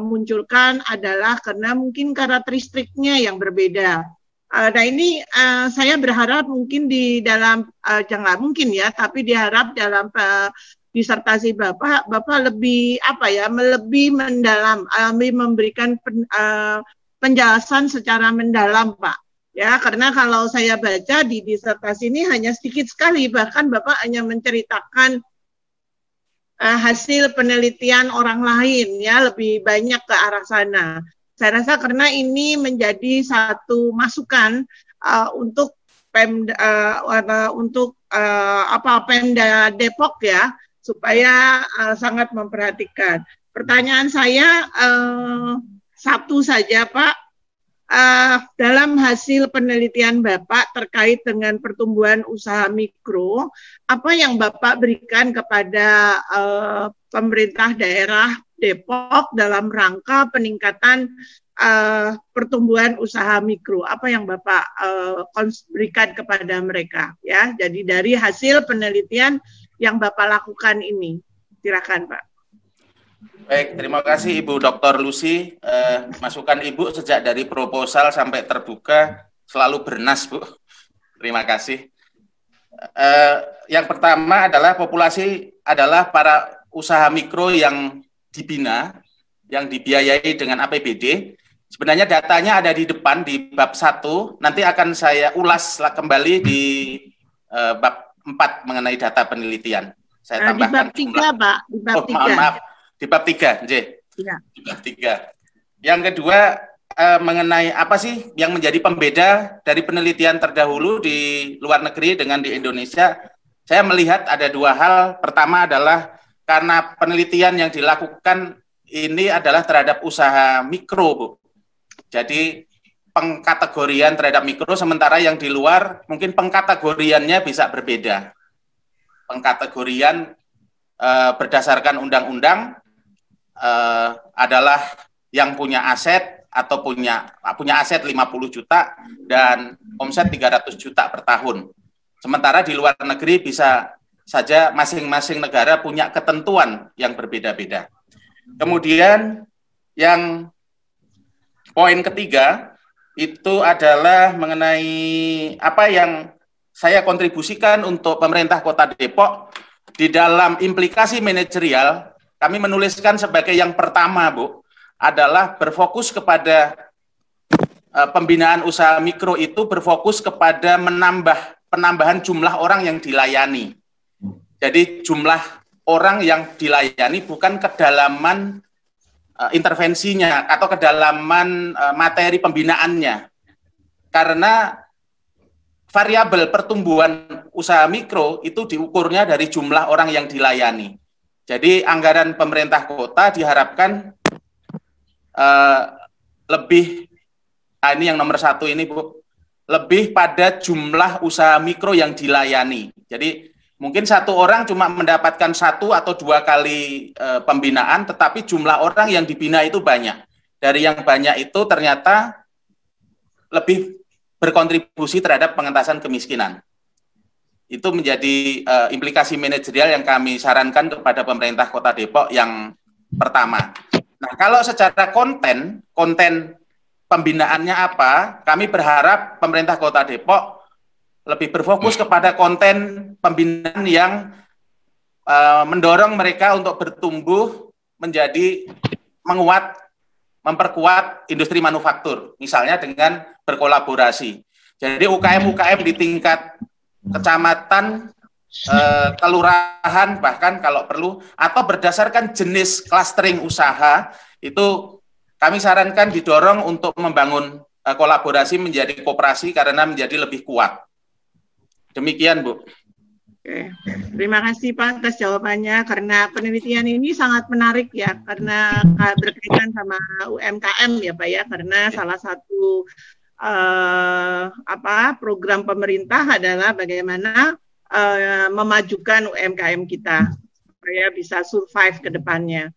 munculkan adalah karena mungkin karakteristiknya yang berbeda. Nah ini saya berharap mungkin di dalam jangan mungkin ya, tapi diharap dalam disertasi Bapak lebih lebih mendalam, memberikan penjelasan secara mendalam, Pak. Ya, karena kalau saya baca di disertasi ini hanya sedikit sekali, bahkan Bapak hanya menceritakan hasil penelitian orang lain, ya, lebih banyak ke arah sana. Saya rasa karena ini menjadi satu masukan untuk Pemda Depok ya, supaya sangat memperhatikan. Pertanyaan saya satu saja, Pak. Dalam hasil penelitian Bapak terkait dengan pertumbuhan usaha mikro, apa yang Bapak berikan kepada pemerintah daerah Depok dalam rangka peningkatan pertumbuhan usaha mikro? Apa yang Bapak berikan kepada mereka? Ya, jadi dari hasil penelitian yang Bapak lakukan ini, silakan Pak. Baik, terima kasih Ibu Dr. Lucy. Masukan Ibu sejak dari proposal sampai terbuka selalu bernas, Bu. Terima kasih. Yang pertama adalah populasi adalah para usaha mikro yang dibina, yang dibiayai dengan APBD. Sebenarnya datanya ada di depan di bab 1. Nanti akan saya ulas kembali di bab 4 mengenai data penelitian. Saya tambahkan di bab 3, Pak. Di bab 3. Maaf. Di bab 3, J. Ya. Di bab 3. Yang kedua, mengenai apa sih yang menjadi pembeda dari penelitian terdahulu di luar negeri dengan di Indonesia, saya melihat ada dua hal. Pertama adalah karena penelitian yang dilakukan ini adalah terhadap usaha mikro, Bu. Jadi pengkategorian terhadap mikro, sementara yang di luar mungkin pengkategoriannya bisa berbeda. Pengkategorian berdasarkan undang-undang adalah yang punya aset atau punya aset 50 juta dan omset 300 juta per tahun. Sementara di luar negeri bisa saja masing-masing negara punya ketentuan yang berbeda-beda. Kemudian yang poin ketiga itu adalah mengenai apa yang saya kontribusikan untuk pemerintah Kota Depok di dalam implikasi manajerial. Kami menuliskan sebagai yang pertama, Bu, adalah berfokus kepada pembinaan usaha mikro itu berfokus kepada penambahan jumlah orang yang dilayani. Jadi jumlah orang yang dilayani bukan kedalaman intervensinya atau kedalaman materi pembinaannya. Karena variabel pertumbuhan usaha mikro itu diukurnya dari jumlah orang yang dilayani. Jadi anggaran pemerintah kota diharapkan lebih, ini yang nomor 1 ini, Bu, lebih pada jumlah usaha mikro yang dilayani. Jadi mungkin satu orang cuma mendapatkan 1 atau 2 kali pembinaan, tetapi jumlah orang yang dibina itu banyak. Dari yang banyak itu ternyata lebih berkontribusi terhadap pengentasan kemiskinan. Itu menjadi implikasi manajerial yang kami sarankan kepada pemerintah Kota Depok yang pertama. Nah, kalau secara konten pembinaannya apa, kami berharap pemerintah Kota Depok lebih berfokus kepada konten pembinaan yang mendorong mereka untuk bertumbuh menjadi memperkuat industri manufaktur, misalnya dengan berkolaborasi. Jadi UKM-UKM di tingkat kecamatan, kelurahan, bahkan kalau perlu, atau berdasarkan jenis clustering usaha, itu kami sarankan didorong untuk membangun kolaborasi menjadi koperasi karena menjadi lebih kuat. Demikian, Bu. Oke. Terima kasih Pak atas jawabannya, karena penelitian ini sangat menarik ya, karena berkaitan sama UMKM ya Pak ya, karena salah satu program pemerintah adalah bagaimana memajukan UMKM kita supaya bisa survive ke depannya.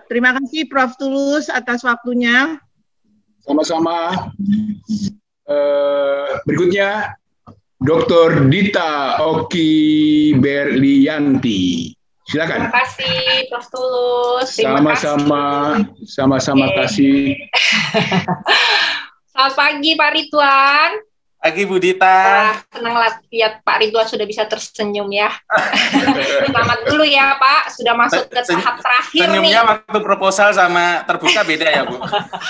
Terima kasih Prof. Tulus atas waktunya. Sama-sama. Berikutnya Dr. Dita Oki Berlianti. Silakan. Terima kasih, Prof. Tulus. Sama-sama kasih. Selamat pagi, Pak Ridwan. Pagi, Bu Dita. Senang lihat Pak Ridwan sudah bisa tersenyum ya. Selamat dulu ya, Pak. Sudah masuk ke tahap terakhir nih. Senyumnya waktu proposal sama terbuka beda ya, Bu?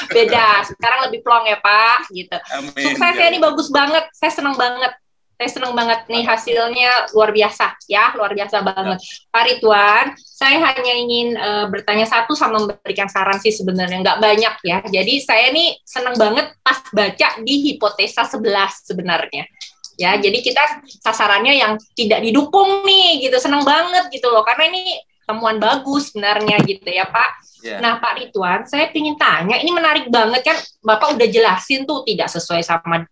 Beda. Sekarang lebih plong ya, Pak. Gitu. Amin. Suksesnya ini bagus banget. Saya senang banget. Saya senang banget nih hasilnya luar biasa ya, luar biasa banget. Pak Ridwan, saya hanya ingin bertanya satu sama memberikan saran sih sebenarnya, nggak banyak ya. Jadi saya nih senang banget pas baca di hipotesa 11 sebenarnya. Ya, jadi kita sasarannya yang tidak didukung nih gitu, senang banget gitu loh, karena ini temuan bagus sebenarnya gitu ya Pak. Yeah. Nah Pak Ridwan, saya ingin tanya, ini menarik banget kan, Bapak udah jelasin tuh tidak sesuai sama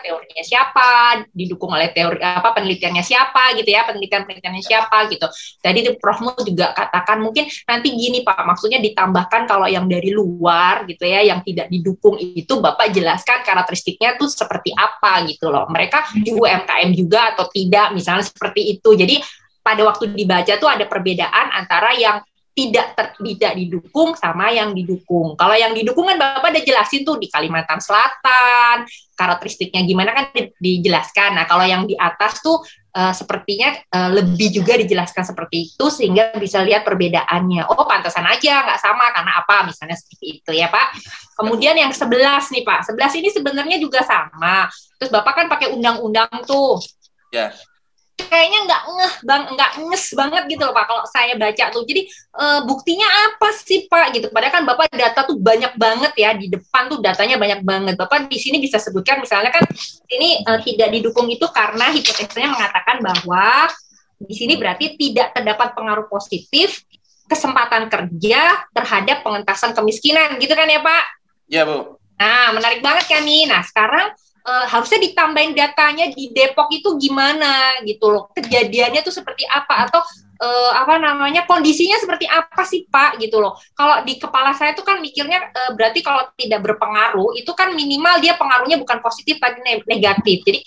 teorinya siapa, didukung oleh teori penelitiannya siapa gitu ya, penelitiannya siapa gitu. Tadi Profmu juga katakan mungkin nanti gini Pak, maksudnya ditambahkan kalau yang dari luar gitu ya, yang tidak didukung itu Bapak jelaskan karakteristiknya tuh seperti apa gitu loh. Mereka di UMKM juga atau tidak, misalnya seperti itu. Jadi pada waktu dibaca tuh ada perbedaan antara yang tidak didukung sama yang didukung. Kalau yang didukung kan Bapak udah jelasin tuh di Kalimantan Selatan, karakteristiknya gimana kan dijelaskan. Nah kalau yang di atas tuh sepertinya lebih juga dijelaskan seperti itu sehingga bisa lihat perbedaannya. Oh pantasan aja nggak sama karena apa misalnya seperti itu ya Pak. Kemudian yang 11 nih Pak, 11 ini sebenarnya juga sama. Terus Bapak kan pakai undang-undang tuh. Ya. Kayaknya nggak nges banget gitu loh Pak kalau saya baca tuh. Jadi buktinya apa sih Pak gitu. Padahal kan Bapak data tuh banyak banget ya, di depan tuh datanya banyak banget. Bapak di sini bisa sebutkan misalnya kan ini tidak didukung itu karena hipotesanya mengatakan bahwa di sini berarti tidak terdapat pengaruh positif kesempatan kerja terhadap pengentasan kemiskinan gitu kan ya Pak? Iya Bu. Nah menarik banget kan nih. Nah sekarang harusnya ditambahin datanya di Depok itu gimana gitu loh, kejadiannya tuh seperti apa atau kondisinya seperti apa sih Pak gitu loh. Kalau di kepala saya tuh kan mikirnya berarti kalau tidak berpengaruh itu kan minimal dia pengaruhnya bukan positif tapi negatif. Jadi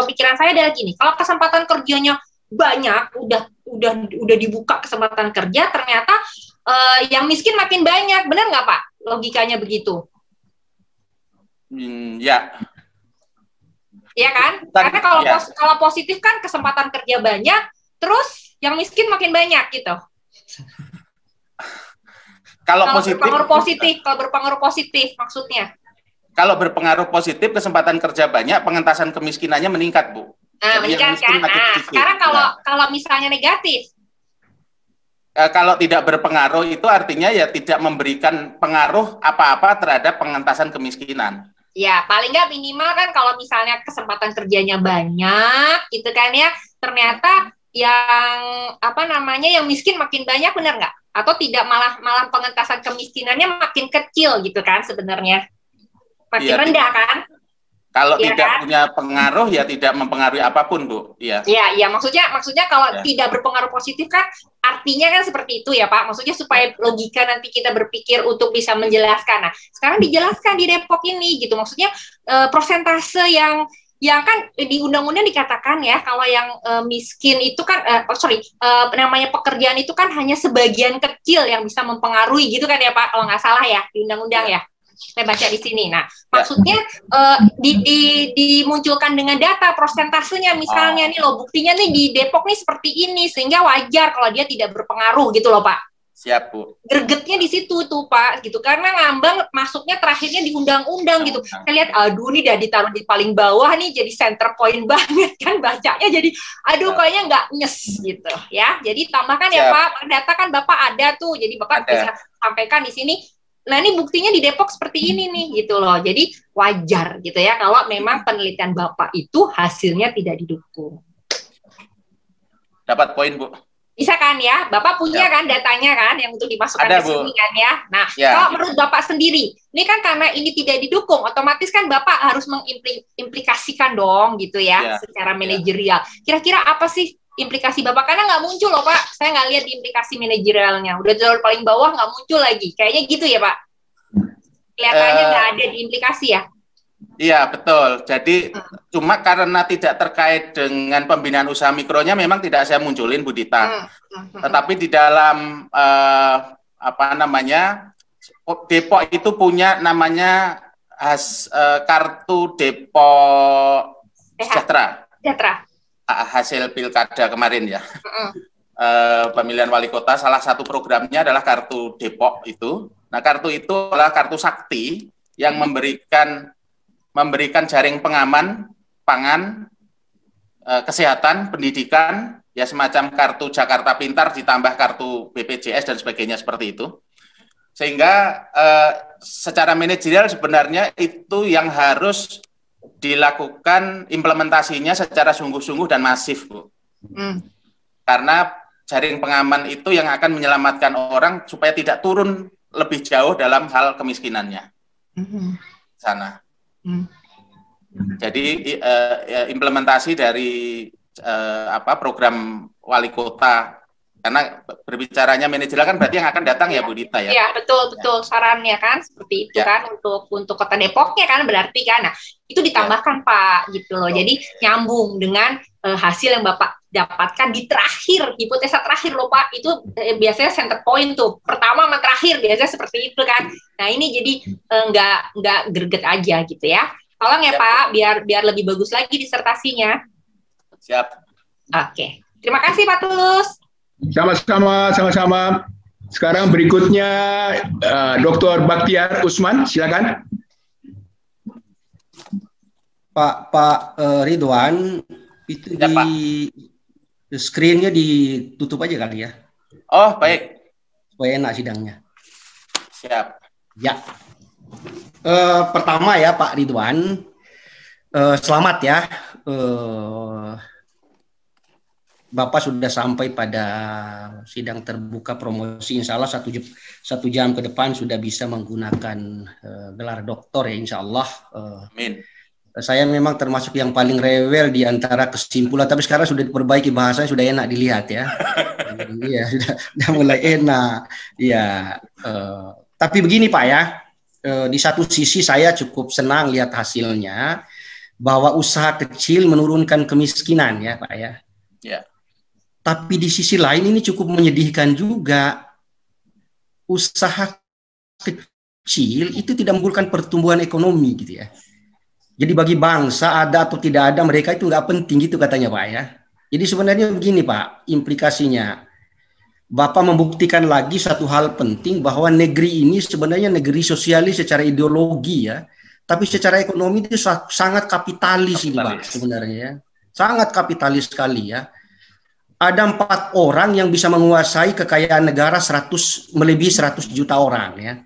pemikiran saya adalah gini, kalau kesempatan kerjanya banyak, udah dibuka kesempatan kerja, ternyata yang miskin makin banyak, benar nggak Pak? Logikanya begitu? Ya. Iya kan? Karena kalau positif kan kesempatan kerja banyak, terus yang miskin makin banyak gitu. Kalau berpengaruh positif maksudnya. Kalau berpengaruh positif, kesempatan kerja banyak, pengentasan kemiskinannya meningkat, Bu. Nah, meningkat kan? Nah, sekarang kalau misalnya negatif. Kalau tidak berpengaruh itu artinya ya tidak memberikan pengaruh apa-apa terhadap pengentasan kemiskinan. Ya, paling nggak minimal kan kalau misalnya kesempatan kerjanya banyak, gitu kan ya, ternyata yang yang miskin makin banyak, benar nggak? Atau tidak malah pengentasan kemiskinannya makin kecil gitu kan sebenarnya, makin rendah kan? Kalau tidak punya pengaruh ya tidak mempengaruhi apapun Bu. Iya. Iya, maksudnya kalau tidak berpengaruh positif kan artinya kan seperti itu ya Pak. Maksudnya supaya logika nanti kita berpikir untuk bisa menjelaskan. Nah, sekarang dijelaskan di Depok ini gitu. Maksudnya persentase yang kan di undang-undang dikatakan ya kalau yang miskin itu kan namanya pekerjaan itu kan hanya sebagian kecil yang bisa mempengaruhi gitu kan ya Pak kalau nggak salah ya di undang-undang ya. Saya baca di sini. Nah, maksudnya dimunculkan dengan data prosentasenya misalnya nih loh, buktinya nih di Depok nih seperti ini sehingga wajar kalau dia tidak berpengaruh gitu loh Pak. Siap Bu. Gregetnya di situ tuh Pak gitu karena ngambang masuknya terakhirnya di undang-undang gitu. Saya lihat aduh nih udah ditaruh di paling bawah nih jadi center point banget kan bacanya jadi aduh kayaknya nggak nyes gitu ya. Jadi tambahkan ya Pak, data kan Bapak ada tuh. Jadi Bapak bisa sampaikan di sini. Nah ini buktinya di Depok seperti ini nih gitu loh. Jadi wajar gitu ya kalau memang penelitian Bapak itu hasilnya tidak didukung. Dapat poin Bu. Bisa kan ya? Bapak punya kan datanya kan yang untuk dimasukkan ke sini kan ya. Nah kalau menurut Bapak sendiri, ini kan karena ini tidak didukung, otomatis kan Bapak harus mengimplikasikan dong gitu ya secara manajerial. Kira-kira apa sih implikasi Bapak? Karena nggak muncul loh Pak, saya nggak lihat di implikasi manajerialnya, udah jalur paling bawah nggak muncul lagi, kayaknya gitu ya Pak? Kelihatannya nggak ada di implikasi ya? Iya, betul. Jadi cuma karena tidak terkait dengan pembinaan usaha mikronya memang tidak saya munculin, Bu Dita. Tetapi di dalam Depok itu punya namanya kartu Depok Sejahtera. Hasil pilkada kemarin ya. Pemilihan wali kota, salah satu programnya adalah kartu Depok itu. Nah, kartu itu adalah kartu sakti yang memberikan jaring pengaman pangan, kesehatan, pendidikan, ya semacam kartu Jakarta Pintar ditambah kartu BPJS dan sebagainya seperti itu. Sehingga secara manajerial sebenarnya itu yang harus dilakukan implementasinya secara sungguh-sungguh dan masif, Bu. Karena jaring pengaman itu yang akan menyelamatkan orang supaya tidak turun lebih jauh dalam hal kemiskinannya. Sana. Jadi implementasi dari program wali kota, karena berbicaranya manajerial kan berarti yang akan datang ya Bu Dita ya. Iya, betul sarannya kan seperti itu kan untuk Kota Depoknya kan berarti kan. Nah, itu ditambahkan Pak gitu loh. Jadi nyambung dengan hasil yang Bapak dapatkan di terakhir, hipotesa terakhir loh Pak. Itu biasanya center point tuh. Pertama sama terakhir biasanya seperti itu kan. Nah, ini jadi nggak greget aja gitu ya. Tolong ya Pak biar lebih bagus lagi disertasinya. Siap. Oke. Terima kasih Pak Tulus. Sama-sama. Sekarang berikutnya Dr. Baktiar Usman, silakan. Pak Ridwan, itu ya, di screen-nya ditutup aja kali ya. Oh, baik. Supaya enak sidangnya. Siap. Ya. Pertama ya Pak Ridwan, selamat ya. Bapak sudah sampai pada sidang terbuka promosi, insya Allah satu jam ke depan sudah bisa menggunakan gelar doktor ya insya Allah. Amin. Saya memang termasuk yang paling rewel di antara kesimpulan, tapi sekarang sudah diperbaiki bahasanya, sudah enak dilihat ya. Iya, sudah mulai enak. Ya, tapi begini Pak ya, di satu sisi saya cukup senang lihat hasilnya bahwa usaha kecil menurunkan kemiskinan ya Pak ya. Ya. Tapi di sisi lain ini cukup menyedihkan juga. Usaha kecil itu tidak menimbulkan pertumbuhan ekonomi gitu ya. Jadi bagi bangsa ada atau tidak ada mereka itu nggak penting gitu katanya Pak ya. Jadi sebenarnya begini Pak, implikasinya. Bapak membuktikan lagi satu hal penting bahwa negeri ini sebenarnya negeri sosialis secara ideologi ya. Tapi secara ekonomi itu sangat kapitalis ini Pak sebenarnya ya. Sangat kapitalis sekali ya. Ada 4 orang yang bisa menguasai kekayaan negara melebihi 100 juta orang ya.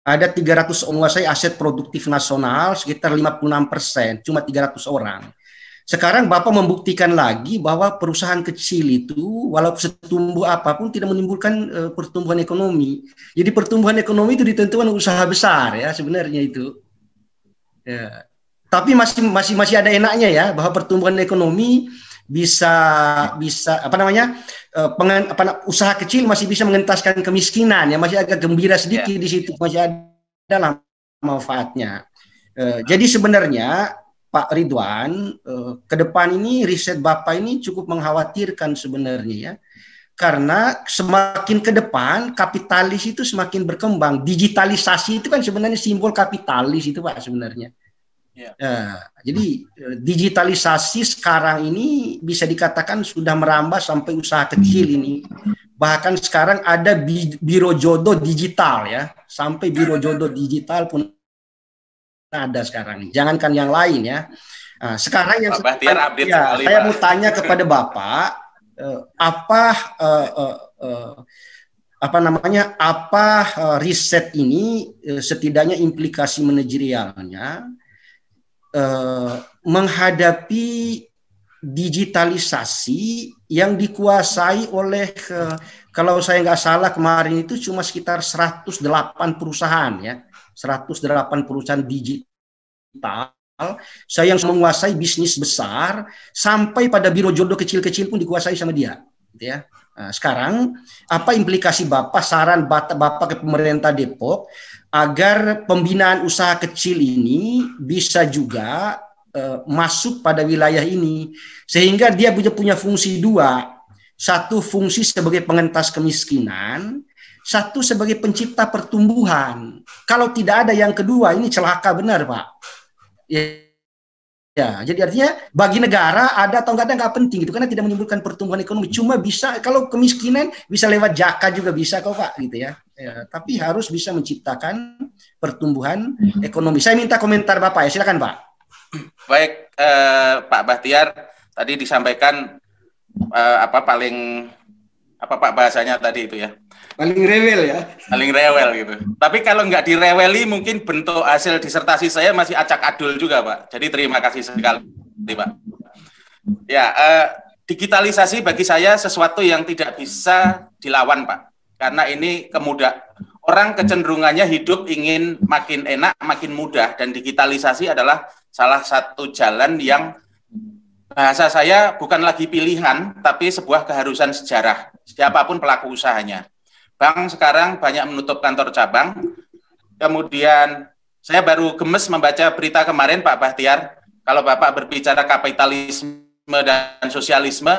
Ada 300 menguasai aset produktif nasional sekitar 56%, cuma 300 orang. Sekarang Bapak membuktikan lagi bahwa perusahaan kecil itu walaupun setumbuh apapun tidak menimbulkan pertumbuhan ekonomi. Jadi pertumbuhan ekonomi itu ditentukan usaha besar ya sebenarnya itu. Ya. Tapi masih ada enaknya ya bahwa pertumbuhan ekonomi bisa usaha kecil masih bisa mengentaskan kemiskinan ya, masih agak gembira sedikit di situ, masih ada manfaatnya. Jadi sebenarnya Pak Ridwan, ke depan ini riset Bapak ini cukup mengkhawatirkan sebenarnya ya, karena semakin ke depan kapitalis itu semakin berkembang. Digitalisasi itu kan sebenarnya simbol kapitalis itu Pak sebenarnya. Jadi digitalisasi sekarang ini bisa dikatakan sudah merambah sampai usaha kecil ini. Bahkan sekarang ada biro jodoh digital ya, sampai biro jodoh digital pun ada sekarang. Jangankan yang lain ya. Nah, sekarang yang saya mau tanya kepada Bapak, riset ini setidaknya implikasi manajerialnya menghadapi digitalisasi yang dikuasai oleh kalau saya nggak salah kemarin itu cuma sekitar 108 perusahaan ya, 108 perusahaan digital. Saya yang menguasai bisnis besar sampai pada biro jodoh kecil-kecil pun dikuasai sama dia, gitu ya. Nah, sekarang apa implikasi Bapak, saran Bapak ke pemerintah Depok agar pembinaan usaha kecil ini bisa juga masuk pada wilayah ini, sehingga dia punya fungsi dua. Satu, fungsi sebagai pengentas kemiskinan, satu sebagai pencipta pertumbuhan. Kalau tidak ada yang kedua, ini celaka benar, Pak. Ya, jadi artinya bagi negara ada atau enggak ada nggak penting gitu, karena tidak menimbulkan pertumbuhan ekonomi. Cuma bisa kalau kemiskinan bisa lewat zakat juga bisa kok, Pak, gitu ya. Tapi harus bisa menciptakan pertumbuhan ekonomi. Saya minta komentar Bapak ya, silakan Pak. Baik, Pak Bahtiar, tadi disampaikan Pak bahasanya tadi itu ya? Paling rewel ya. Paling rewel gitu. Tapi kalau nggak direweli mungkin bentuk hasil disertasi saya masih acak adul juga, Pak. Jadi terima kasih sekali, Pak. Ya, digitalisasi bagi saya sesuatu yang tidak bisa dilawan, Pak. Karena ini orang kecenderungannya hidup ingin makin enak, makin mudah, dan digitalisasi adalah salah satu jalan yang bahasa saya bukan lagi pilihan, tapi sebuah keharusan sejarah, siapapun pelaku usahanya. Bank sekarang banyak menutup kantor cabang, kemudian saya baru gemes membaca berita kemarin, Pak Bahtiar, kalau Bapak berbicara kapitalisme dan sosialisme,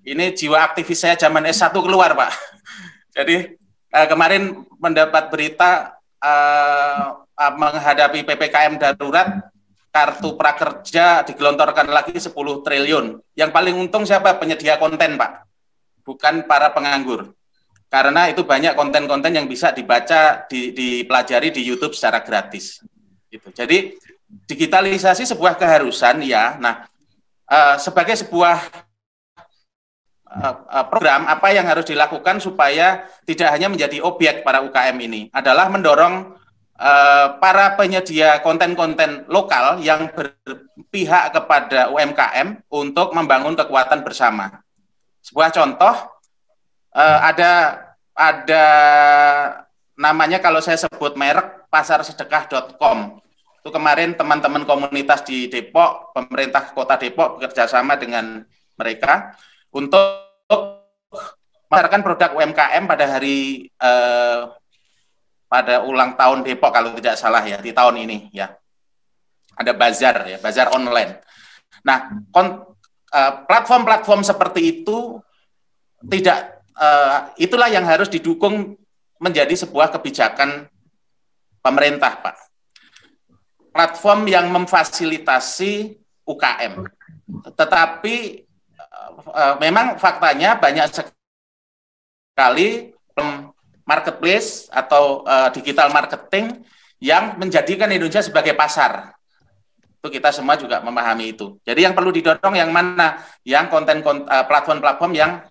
ini jiwa aktivis saya zaman S1 keluar, Pak. Jadi kemarin mendapat berita menghadapi PPKM darurat, kartu prakerja digelontorkan lagi 10 triliun. Yang paling untung siapa? Penyedia konten, Pak. Bukan para penganggur. Karena itu banyak konten-konten yang bisa dibaca, dipelajari di YouTube secara gratis. Gitu. Jadi digitalisasi sebuah keharusan, ya. Nah, sebagai sebuah program, apa yang harus dilakukan supaya tidak hanya menjadi objek para UKM ini adalah mendorong para penyedia konten-konten lokal yang berpihak kepada UMKM untuk membangun kekuatan bersama. Sebuah contoh, ada namanya, kalau saya sebut merek, pasarsedekah.com. Itu kemarin teman-teman komunitas di Depok, pemerintah Kota Depok bekerjasama dengan mereka untuk memasarkan produk UMKM pada hari pada ulang tahun Depok kalau tidak salah ya, di tahun ini ya. Ada bazar ya, bazar online. Nah, platform-platform seperti itu itulah yang harus didukung menjadi sebuah kebijakan pemerintah, Pak. Platform yang memfasilitasi UKM. Tetapi memang faktanya banyak sekali marketplace atau digital marketing yang menjadikan Indonesia sebagai pasar. Itu kita semua juga memahami itu. Jadi yang perlu didorong yang mana? Yang platform-platform yang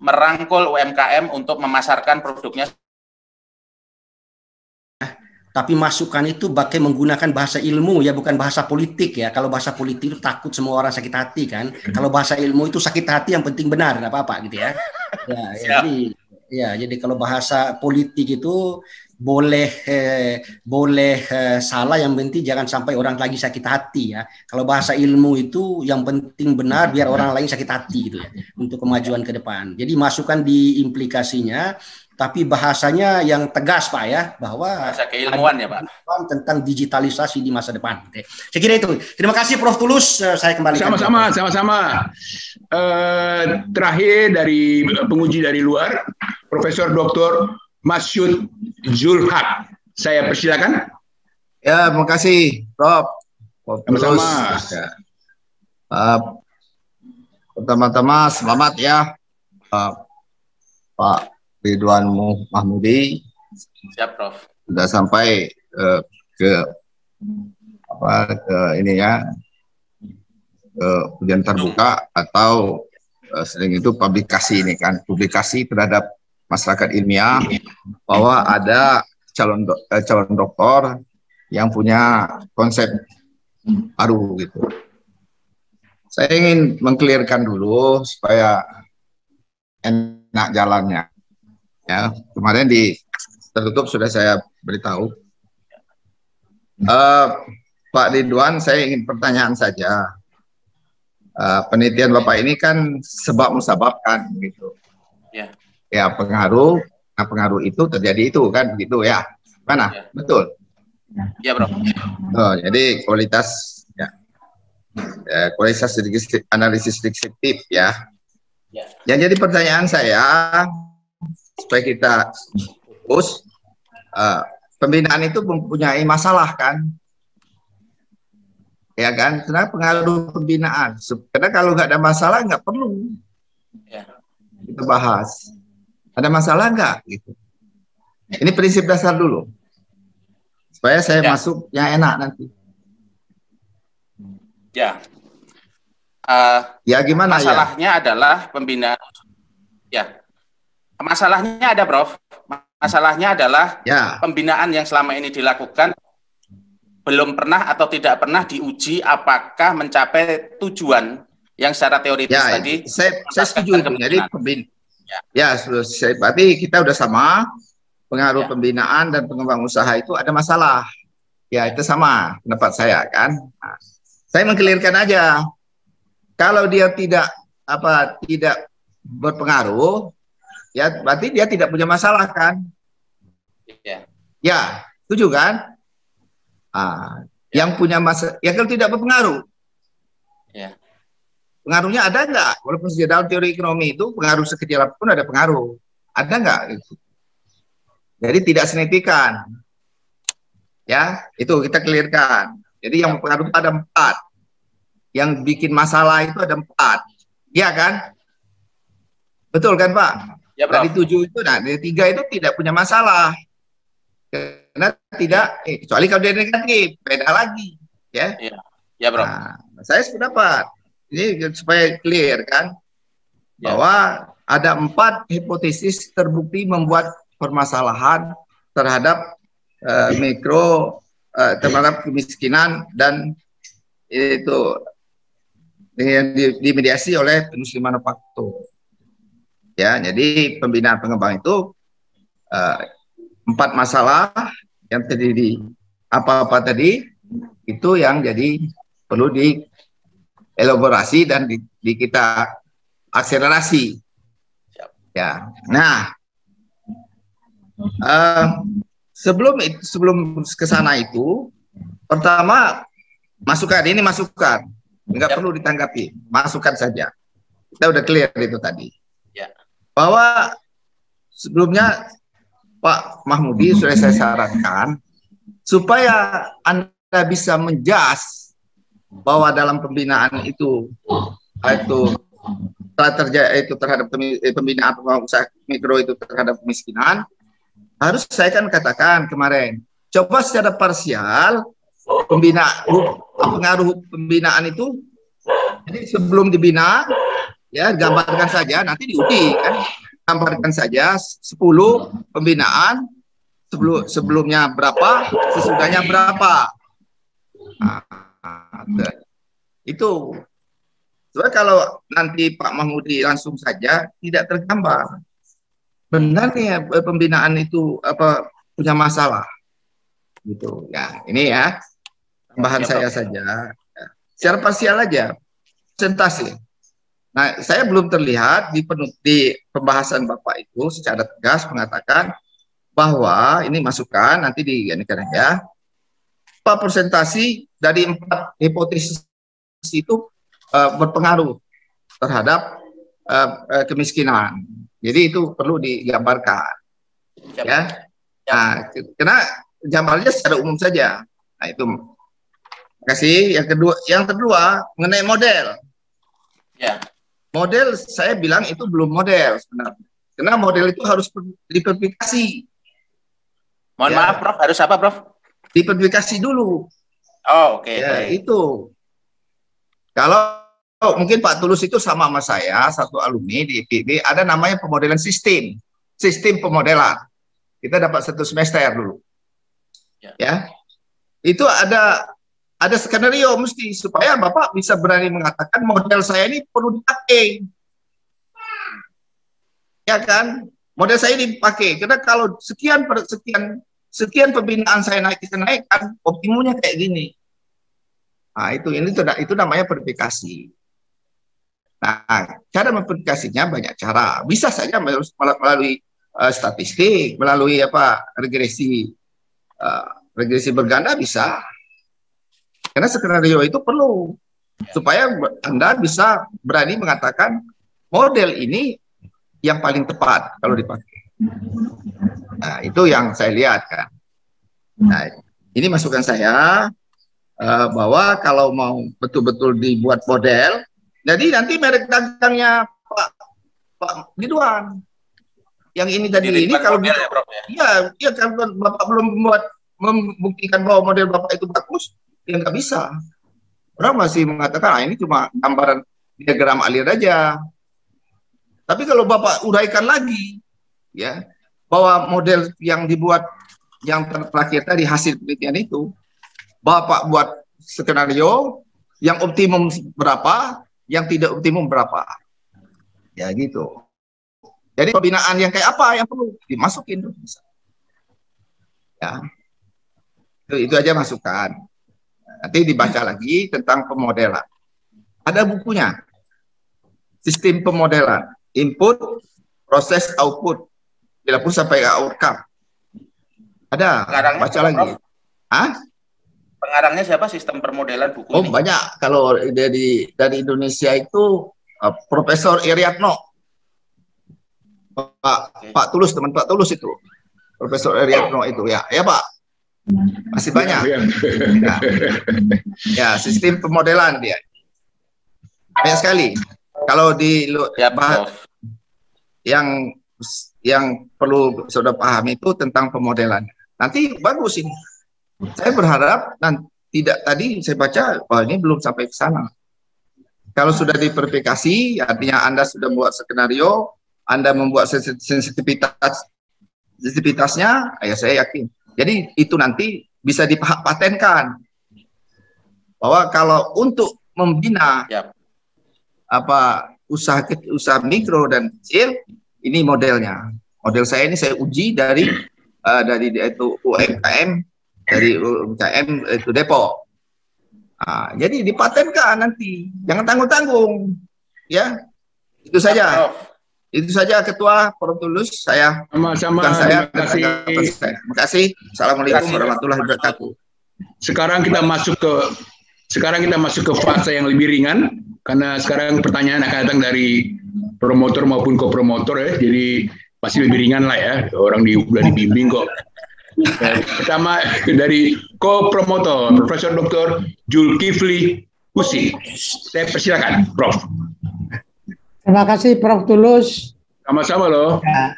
merangkul UMKM untuk memasarkan produknya. Tapi masukan itu pakai menggunakan bahasa ilmu ya, bukan bahasa politik ya. Kalau bahasa politik itu takut semua orang sakit hati kan. Kalau bahasa ilmu itu sakit hati yang penting benar, nggak apa-apa gitu ya. Jadi kalau bahasa politik itu boleh salah, yang penting jangan sampai orang lagi sakit hati ya. Kalau bahasa ilmu itu yang penting benar biar orang lain sakit hati gitu ya, untuk kemajuan ke depan. Jadi masukkan di implikasinya, tapi bahasanya yang tegas Pak ya, bahwa bahasa keilmuan ya Pak, tentang digitalisasi di masa depan. Saya kira itu. Terima kasih Prof. Tulus, saya kembali. Sama-sama. Terakhir dari penguji dari luar, Profesor Dr. Masyud Zulhaq. Saya persilakan. Ya, terima kasih, Prof. Sama-sama. Pertama-tama selamat ya, Pak Ridwan Mahmudi. Siap, Prof. Sudah sampai ke ini ya, ke ujian terbuka atau sering itu publikasi ini kan, publikasi terhadap masyarakat ilmiah bahwa ada calon doktor yang punya konsep baru gitu. Saya ingin mengklirkan dulu supaya enak jalannya. Ya, kemarin di tertutup sudah saya beritahu. Pak Ridwan, saya ingin pertanyaan saja. Penelitian Bapak ini kan sebab musabab kan gitu. Ya. Ya, pengaruh itu terjadi itu kan begitu ya. Mana? Ya. Betul. Ya, Bro. Oh, jadi kualitas analisis deskriptif ya. Ya. Yang jadi pertanyaan saya supaya kita fokus, pembinaan itu mempunyai masalah kan? Ya kan? Karena pengaruh pembinaan. Karena kalau nggak ada masalah nggak perlu kita bahas. Ada masalah nggak? Gitu. Ini prinsip dasar dulu. Supaya saya masuk yang enak nanti. Ya. Ya gimana masalahnya adalah pembinaan. Ya. Masalahnya ada, Prof. Masalahnya adalah pembinaan yang selama ini dilakukan belum pernah atau tidak pernah diuji apakah mencapai tujuan yang secara teoritis tadi. Saya setuju itu. Jadi berarti kita udah sama, pengaruh pembinaan dan pengembang usaha itu ada masalah. Ya, itu sama pendapat saya kan. Nah, saya mengkelirkan aja. Kalau dia tidak berpengaruh, ya berarti dia tidak punya masalah kan? Ya, setuju kan? Yang punya masalah, ya kalau tidak berpengaruh. Pengaruhnya ada nggak? Walaupun dalam teori ekonomi itu pengaruh sekecil apapun ada pengaruh. Ada nggak? Gitu. Jadi tidak signifikan. Ya, itu kita clearkan. Jadi yang berpengaruh ada 4. Yang bikin masalah itu ada 4. Iya kan? Betul kan, Pak? Ya, Bro. Dari 7 itu, dari 3 itu tidak punya masalah. Karena tidak, kecuali kalau dia negatif, beda lagi. Ya, Bro. Nah, saya sependapat. Ini supaya clear kan, bahwa ada 4 hipotesis terbukti membuat permasalahan terhadap terhadap kemiskinan dan itu yang dimediasi oleh industri manufaktur. Ya, jadi pembinaan pengembang itu 4 masalah yang terdiri apa-apa tadi itu yang jadi perlu dielaborasi dan di kita akselerasi. Ya, nah sebelum ke sana itu, pertama masukan, ini masukan, nggak perlu ditanggapi, masukan saja. Kita udah clear itu tadi. Bahwa sebelumnya Pak Mahmudi sudah saya sarankan supaya Anda bisa menjas bahwa dalam pembinaan itu telah terjadi itu terhadap pembinaan usaha mikro itu terhadap kemiskinan, harus saya kan katakan kemarin, coba secara parsial pengaruh pembinaan itu, jadi sebelum dibina ya gambarkan saja, nanti diuji kan, gambarkan saja 10 pembinaan, sebelumnya berapa, sesudahnya berapa. Itu soalnya kalau nanti Pak Mahmudi langsung saja tidak tergambar benar nih pembinaan itu punya masalah gitu ya. Ini ya tambahan saya saja secara parsial aja, presentasi. Nah, saya belum terlihat di pembahasan Bapak itu secara tegas mengatakan bahwa ini masukan nanti di ya apa presentasi dari 4 hipotesis itu berpengaruh terhadap kemiskinan. Jadi itu perlu digambarkan. Ya. Nah, karena gambarnya secara umum saja. Nah, itu. Terima kasih. Yang kedua mengenai model. Ya. Model saya bilang itu belum model sebenarnya. Karena model itu harus diverifikasi. Mohon maaf, Prof. Harus apa, Prof? Diverifikasi dulu. Oh, oke. Ya, itu. Kalau mungkin Pak Tulus itu sama saya, satu alumni di IPB, ada namanya pemodelan sistem pemodelan. Kita dapat 1 semester dulu. Ya. Itu ada skenario mesti supaya Bapak bisa berani mengatakan model saya ini perlu dipakai. Ya kan? Model saya dipakai. Karena kalau sekian pembinaan saya naikkan, optimumnya kayak gini. Nah, itu namanya verifikasi. Nah, cara memverifikasinya banyak cara. Bisa saja melalui statistik, melalui regresi regresi berganda bisa. Karena skenario itu perlu supaya Anda bisa berani mengatakan model ini yang paling tepat kalau dipakai. Nah, itu yang saya lihat kan. Nah, ini masukan saya bahwa kalau mau betul-betul dibuat model, jadi nanti merek dagangnya Pak Ridwan yang ini tadi ini kalau model, ya, Prof, ya? Iya kan Bapak belum membuktikan bahwa model Bapak itu bagus, ya nggak bisa. Orang masih mengatakan ini cuma gambaran diagram alir aja. Tapi kalau Bapak uraikan lagi, ya, bahwa model yang dibuat yang terakhir tadi hasil penelitian itu, Bapak buat skenario yang optimum berapa, yang tidak optimum berapa, ya gitu. Jadi pembinaan yang kayak apa yang perlu dimasukin, ya, itu aja masukan. Nanti dibaca lagi tentang pemodelan. Ada bukunya, sistem pemodelan, input, proses, output, bila pun sampai outcome. Ada, baca lagi. Hah? Pengarangnya siapa sistem permodelan buku ini? Banyak. Kalau dari Indonesia itu Profesor Eriatno. Pak Tulus, teman Pak Tulus itu. Profesor Eriatno itu ya. Ya, Pak. Masih banyak. Ya, sistem pemodelan dia. Banyak sekali. Kalau di yang perlu sudah paham itu tentang pemodelan. Nanti bagus ini. Saya berharap tidak tadi saya baca bahwa ini belum sampai ke sana. Kalau sudah diverifikasi, artinya Anda sudah buat skenario, Anda membuat sensitivitasnya, ya saya yakin. Jadi itu nanti bisa dipatenkan bahwa kalau untuk membina usaha mikro dan kecil, ini modelnya. Model saya ini saya uji dari itu UMKM, dari UMKM itu Depok. Nah, jadi dipatenkan nanti, jangan tanggung-tanggung, ya. Itu saja. Itu saja Ketua Prof. Tulus, saya. Sama-sama. Terima kasih. Assalamualaikum warahmatullahi wabarakatuh. Sekarang kita masuk ke fase yang lebih ringan, karena sekarang pertanyaan akan datang dari promotor maupun kopromotor ya, jadi pasti lebih ringan lah ya, orang udah dibimbing kok. Pertama dari kopromotor, Profesor Dr. Zulkifli Husin. Saya persilakan, Prof. Terima kasih Prof. Tulus. Sama-sama loh. Ya.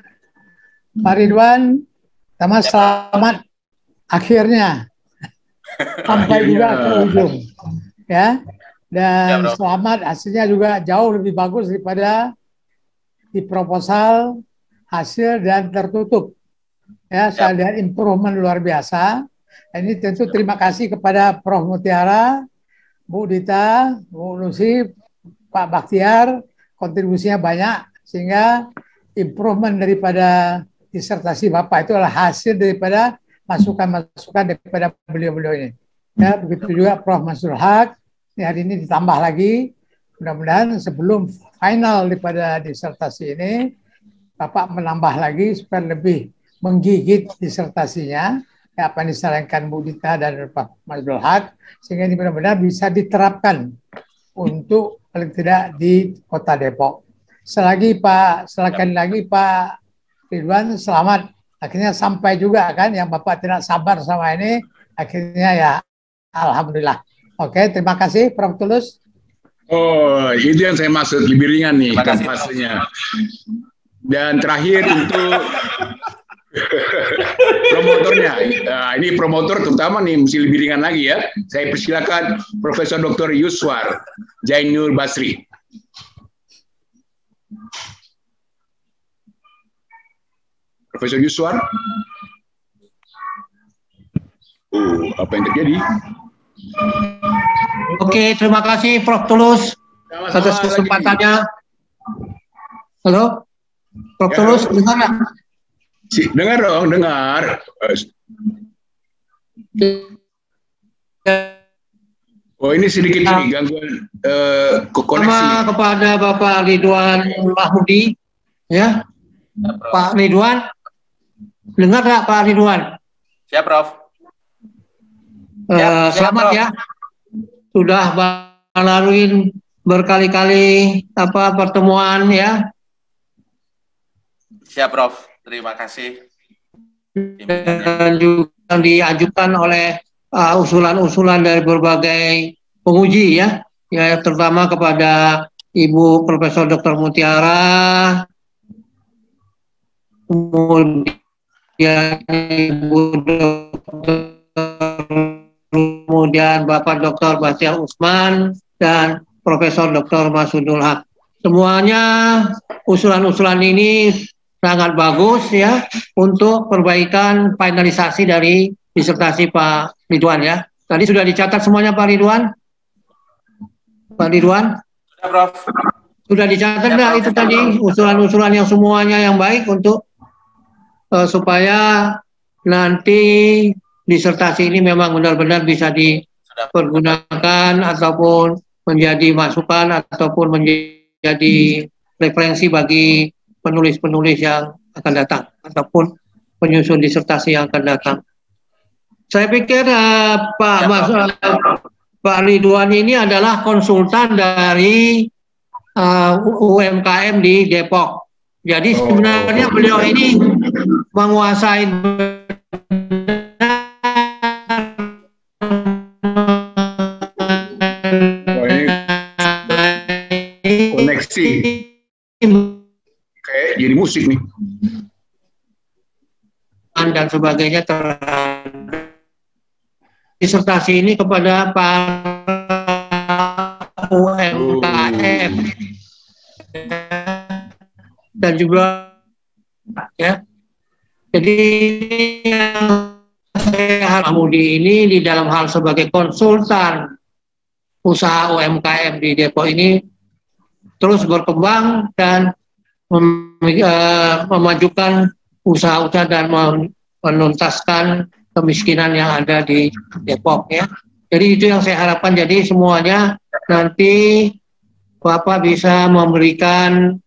Pak Ridwan, selamat akhirnya sampai juga ke ujung. Ya. Dan selamat hasilnya juga jauh lebih bagus daripada di proposal, hasil dan tertutup. Ya, saya lihat improvement luar biasa. Ini tentu terima kasih kepada Prof. Mutiara, Bu Dita, Bu Lucy, Pak Baktiar, kontribusinya banyak sehingga improvement daripada disertasi Bapak itu adalah hasil daripada masukan-masukan daripada beliau-beliau ini. Ya, begitu juga Prof. Mansur Haq. Hari ini ditambah lagi, mudah-mudahan sebelum final daripada disertasi ini, Bapak menambah lagi supaya lebih menggigit disertasinya, ya, apa yang disarankan Bu Dita dan Pak Mansur Haq, sehingga ini benar-benar bisa diterapkan untuk paling tidak di Kota Depok. Sekali lagi Pak Ridwan, selamat. Akhirnya sampai juga kan, yang Bapak tidak sabar sama ini, akhirnya ya alhamdulillah. Oke, terima kasih Prof. Tulus. Oh, itu yang saya maksud, lebih ringan nih pastinya. Dan terakhir untuk promotornya. Nah, ini promotor terutama nih mesti lebih ringan lagi ya. Saya persilakan Profesor Dr. Yuswar Jainul Basri. Profesor Yuswar. Oh, apa yang terjadi? Oke, terima kasih Prof. Tulus atas kesempatannya. Halo, Prof. Ya, Tulus, dengar nggak? Dengar dong, dengar. Oh, ini sedikit ini gangguan koneksi. Sama kepada Bapak Ridwan Mahmudi, ya, Pak Ridwan, dengar nggak Pak Ridwan? Siap, Prof. Selamat ya, sudah melalui berkali-kali pertemuan ya. Siap, Prof. Terima kasih. Dan juga diajukan oleh usulan-usulan dari berbagai penguji ya, terutama kepada Ibu Profesor Dr. Mutiara, kemudian Ibu Dr. kemudian Bapak Dr. Bastian Usman dan Profesor Dr. Masudul Haq. Semuanya usulan-usulan ini sangat bagus ya untuk perbaikan finalisasi dari disertasi Pak Ridwan ya. Tadi sudah dicatat semuanya Pak Ridwan? Pak Ridwan? Sudah, Prof. Sudah dicatat enggak itu tadi usulan-usulan yang semuanya yang baik untuk supaya nanti disertasi ini memang benar-benar bisa dipergunakan ataupun menjadi masukan ataupun menjadi referensi bagi penulis-penulis yang akan datang ataupun penyusun disertasi yang akan datang. Saya pikir Pak Ridwan ini adalah konsultan dari UMKM di Depok. Jadi sebenarnya beliau ini menguasai koneksi. Kayak jadi musik nih. Dan sebagainya disertasi ini kepada para UMKM dan juga ya. Jadi saya Mahmudi ini di dalam hal sebagai konsultan usaha UMKM di Depok ini terus berkembang dan memajukan usaha-usaha dan menuntaskan kemiskinan yang ada di Depok ya. Jadi itu yang saya harapkan. Jadi semuanya nanti Bapak bisa memberikan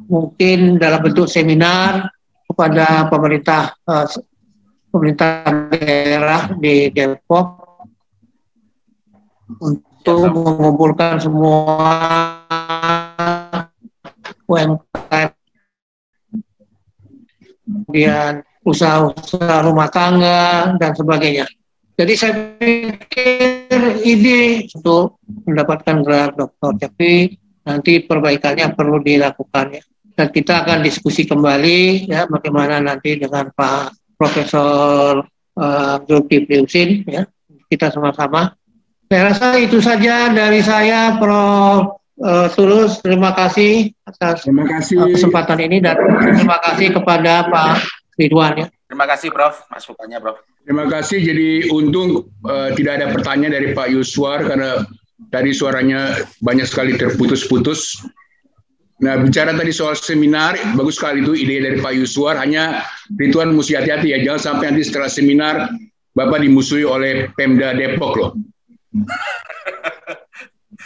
mungkin dalam bentuk seminar kepada pemerintah daerah di Depok untuk mengumpulkan semua UMKM, kemudian usaha-usaha rumah tangga dan sebagainya. Jadi saya pikir ide untuk mendapatkan gelar doktor, tapi nanti perbaikannya perlu dilakukan ya. Dan kita akan diskusi kembali ya bagaimana nanti dengan Pak Profesor Zulkifli Husin ya, kita sama-sama. Saya rasa itu saja dari saya, Prof. Tulus, terima kasih atas kesempatan ini dan terima kasih kepada Pak Ridwan ya. Terima kasih Prof, masukannya Prof. Terima kasih. Jadi untung tidak ada pertanyaan dari Pak Yuswar karena tadi suaranya banyak sekali terputus-putus. Nah, bicara tadi soal seminar, bagus sekali itu ide dari Pak Yuswar. Hanya Ridwan mesti hati-hati ya, jangan sampai nanti setelah seminar Bapak dimusuhi oleh Pemda Depok loh.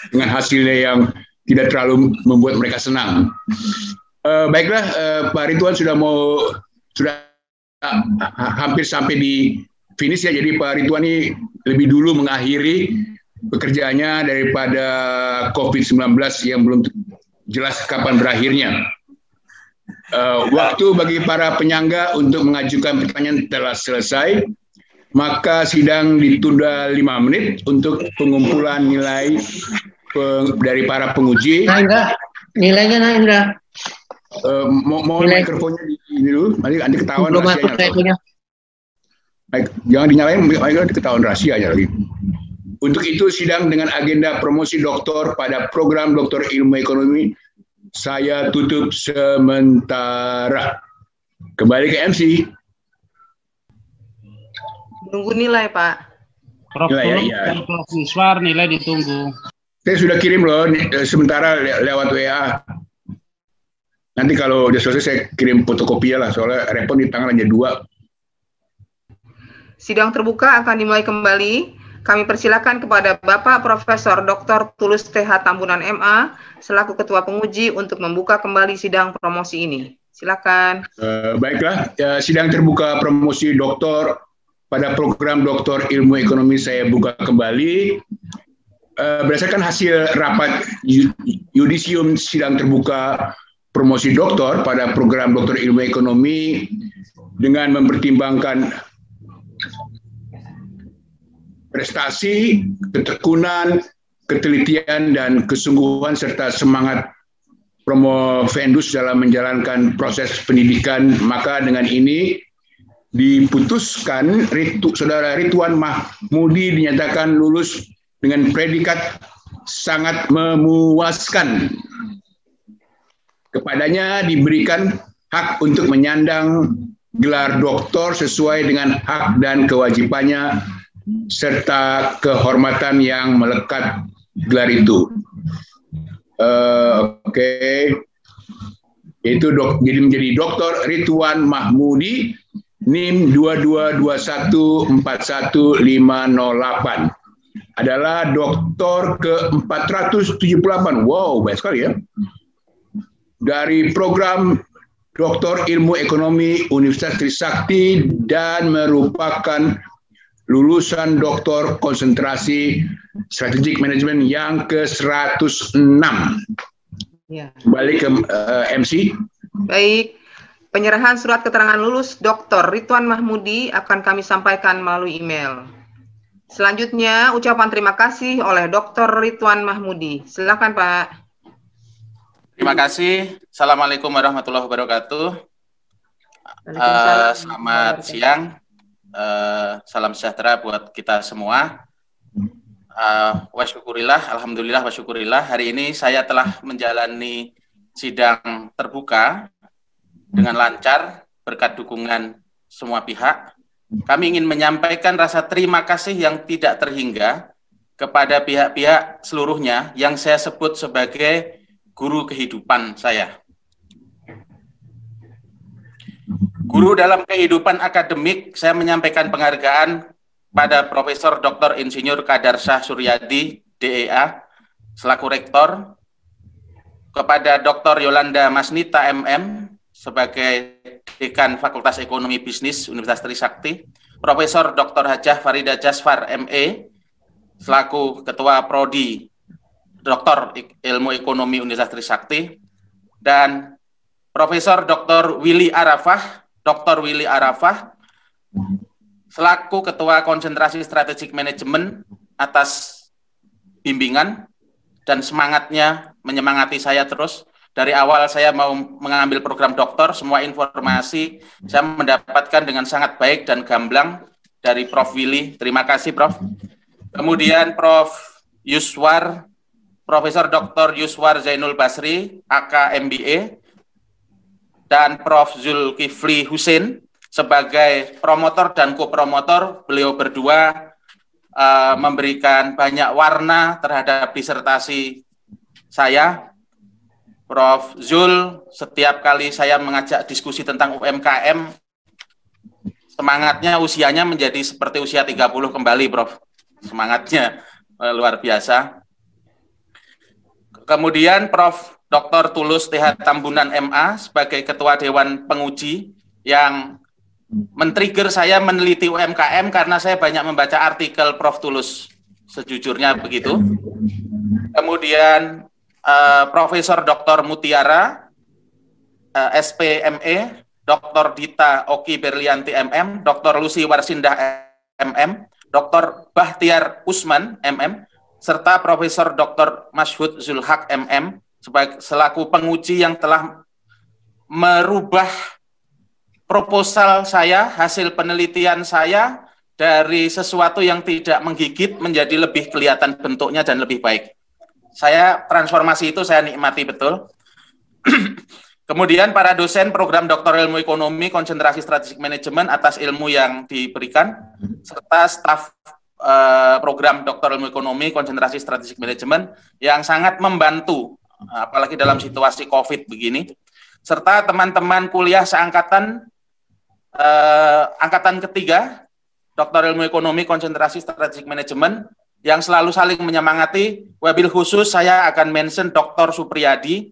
Dengan hasilnya yang tidak terlalu membuat mereka senang. Baiklah, Pak Ridwan sudah hampir sampai di finish ya. Jadi Pak Ridwan ini lebih dulu mengakhiri pekerjaannya daripada COVID-19 yang belum jelas kapan berakhirnya. Waktu bagi para penyangga untuk mengajukan pertanyaan telah selesai. Maka sidang ditunda 5 menit untuk pengumpulan nilai dari para penguji. Nilainya naik enggak? Mau mikrofonnya di dulu, nanti ketahuan rahasianya. Jangan dinyalain, nanti ketahuan rahasianya lagi. Untuk itu sidang dengan agenda promosi doktor pada program doktor ilmu ekonomi saya tutup sementara. Kembali ke MC. Tunggu nilai, Pak. Prof. Ya. Prof. Yuswar, nilai ditunggu. Saya sudah kirim loh, sementara lewat WA. Nanti kalau udah selesai saya kirim fotokopinya lah, soalnya repot di tangan aja 2. Sidang terbuka akan dimulai kembali. Kami persilakan kepada Bapak Profesor Dr. Tulus TH Tambunan MA selaku Ketua Penguji untuk membuka kembali sidang promosi ini. Silakan. Baiklah, sidang terbuka promosi doktor pada program Doktor Ilmu Ekonomi saya buka kembali. Berdasarkan hasil rapat yudisium sidang terbuka promosi doktor pada program Doktor Ilmu Ekonomi dengan mempertimbangkan prestasi, ketekunan, ketelitian, dan kesungguhan serta semangat promovendus dalam menjalankan proses pendidikan, maka dengan ini diputuskan Saudara Ridwan Mahmudi dinyatakan lulus dengan predikat sangat memuaskan. Kepadanya diberikan hak untuk menyandang gelar doktor sesuai dengan hak dan kewajibannya serta kehormatan yang melekat gelar itu. Yaitu jadi menjadi Dr. Ridwan Mahmudi, NIM 2214158. Adalah doktor ke-478. Wow, baik sekali ya. Dari program Doktor Ilmu Ekonomi Universitas Trisakti dan merupakan lulusan doktor konsentrasi strategic management yang ke-106. Ya. Kembali ke MC. Baik, penyerahan surat keterangan lulus Dr. Ridwan Mahmudi akan kami sampaikan melalui email. Selanjutnya, ucapan terima kasih oleh Dr. Ridwan Mahmudi. Silakan, Pak. Terima kasih. Assalamualaikum warahmatullahi wabarakatuh. Selamat siang. Salam sejahtera buat kita semua. Wasyukurillah, alhamdulillah wasyukurillah. Hari ini saya telah menjalani sidang terbuka dengan lancar berkat dukungan semua pihak. Kami ingin menyampaikan rasa terima kasih yang tidak terhingga kepada pihak-pihak seluruhnya yang saya sebut sebagai guru kehidupan saya. Guru dalam kehidupan akademik, saya menyampaikan penghargaan pada Profesor Dr. Insinyur Kadarsyah Suryadi, DEA, selaku Rektor, kepada Dr. Yolanda Masnita, MM, sebagai Dekan Fakultas Ekonomi Bisnis Universitas Trisakti, Profesor Dr. Hajah Farida Jasfar, ME, selaku Ketua Prodi Dr. Ilmu Ekonomi Universitas Trisakti, dan Profesor Dr. Willy Arafah, Dr. Willy Arafah, selaku Ketua Konsentrasi Strategic Management atas bimbingan dan semangatnya menyemangati saya terus. Dari awal saya mau mengambil program doktor, semua informasi saya mendapatkan dengan sangat baik dan gamblang dari Prof. Willy. Terima kasih, Prof. Kemudian Prof. Yuswar, Profesor Dr. Yuswar Zainul Basri, AK MBA, dan Prof. Zulkifli Husin sebagai promotor dan kopromotor. Beliau berdua memberikan banyak warna terhadap disertasi saya. Prof. Zul, setiap kali saya mengajak diskusi tentang UMKM, semangatnya usianya menjadi seperti usia 30 kembali, Prof. Semangatnya luar biasa. Kemudian Prof. Dr. Tulus TH Tambunan MA sebagai Ketua Dewan Penguji yang men-trigger saya meneliti UMKM karena saya banyak membaca artikel Prof. Tulus, sejujurnya begitu. Kemudian Profesor Dr. Mutiara, SPME, Dr. Dita Oki Berlianti MM, Dr. Lucy Warsindah MM, Dr. Bahtiar Usman MM, serta Profesor Dr. Mashhud Zulhaq MM selaku penguji yang telah merubah proposal saya, hasil penelitian saya dari sesuatu yang tidak menggigit menjadi lebih kelihatan bentuknya dan lebih baik. Saya transformasi itu saya nikmati betul. Kemudian para dosen program Doktor Ilmu Ekonomi Konsentrasi Strategic Management atas ilmu yang diberikan, serta staf program Doktor Ilmu Ekonomi Konsentrasi Strategic Management yang sangat membantu, apalagi dalam situasi COVID begini, serta teman-teman kuliah seangkatan angkatan ketiga Doktor Ilmu Ekonomi Konsentrasi Strategic Management yang selalu saling menyemangati. Wabil khusus saya akan mention Dr. Supriyadi.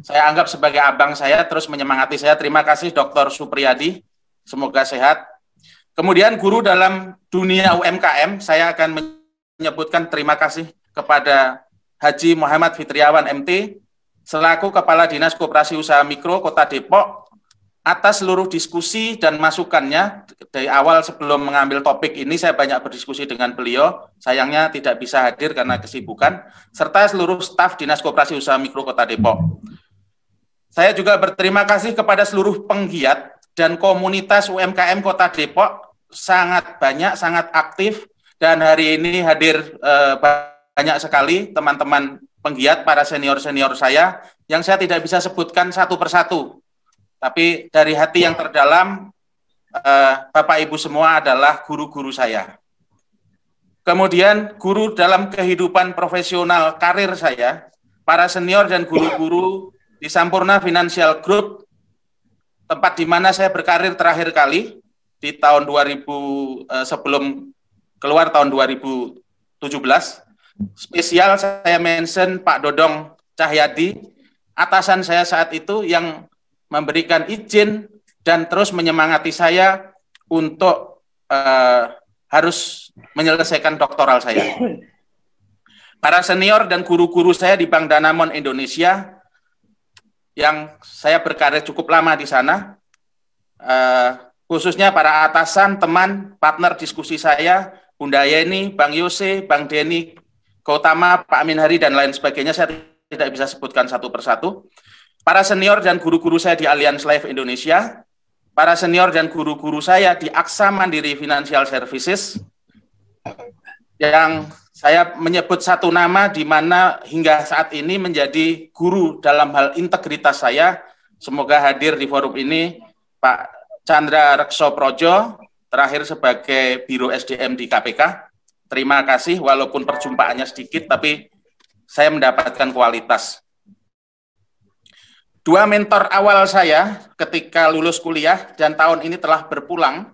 Saya anggap sebagai abang saya, terus menyemangati saya. Terima kasih Dr. Supriyadi, semoga sehat. Kemudian guru dalam dunia UMKM, saya akan menyebutkan terima kasih kepada Haji Muhammad Fitriawan MT, selaku Kepala Dinas Koperasi Usaha Mikro Kota Depok, atas seluruh diskusi dan masukannya. Dari awal sebelum mengambil topik ini, saya banyak berdiskusi dengan beliau, sayangnya tidak bisa hadir karena kesibukan, serta seluruh staf Dinas Koperasi Usaha Mikro Kota Depok. Saya juga berterima kasih kepada seluruh penggiat dan komunitas UMKM Kota Depok, sangat banyak, sangat aktif, dan hari ini hadir banyak sekali teman-teman penggiat, para senior-senior saya, yang saya tidak bisa sebutkan satu persatu. Tapi dari hati yang terdalam, Bapak Ibu semua adalah guru-guru saya. Kemudian guru dalam kehidupan profesional karir saya, para senior dan guru-guru di Sampurna Financial Group, tempat di mana saya berkarir terakhir kali di tahun 2000, sebelum keluar tahun 2017. Spesial saya mention Pak Dodong Cahyadi, atasan saya saat itu, yang memberikan izin dan terus menyemangati saya untuk harus menyelesaikan doktoral saya. Para senior dan guru-guru saya di Bank Danamon Indonesia, yang saya berkarir cukup lama di sana, khususnya para atasan, teman, partner diskusi saya, Bunda Yeni, Bang Yose, Bang Denny, Gautama, Pak Amin Hari, dan lain sebagainya, saya tidak bisa sebutkan satu persatu. Para senior dan guru-guru saya di Allianz Life Indonesia, para senior dan guru-guru saya di Aksa Mandiri Financial Services, yang saya menyebut satu nama di mana hingga saat ini menjadi guru dalam hal integritas saya. Semoga hadir di forum ini Pak Chandra Rekso Projo, terakhir sebagai Biro SDM di KPK. Terima kasih, walaupun perjumpaannya sedikit, tapi saya mendapatkan kualitas. Dua mentor awal saya ketika lulus kuliah dan tahun ini telah berpulang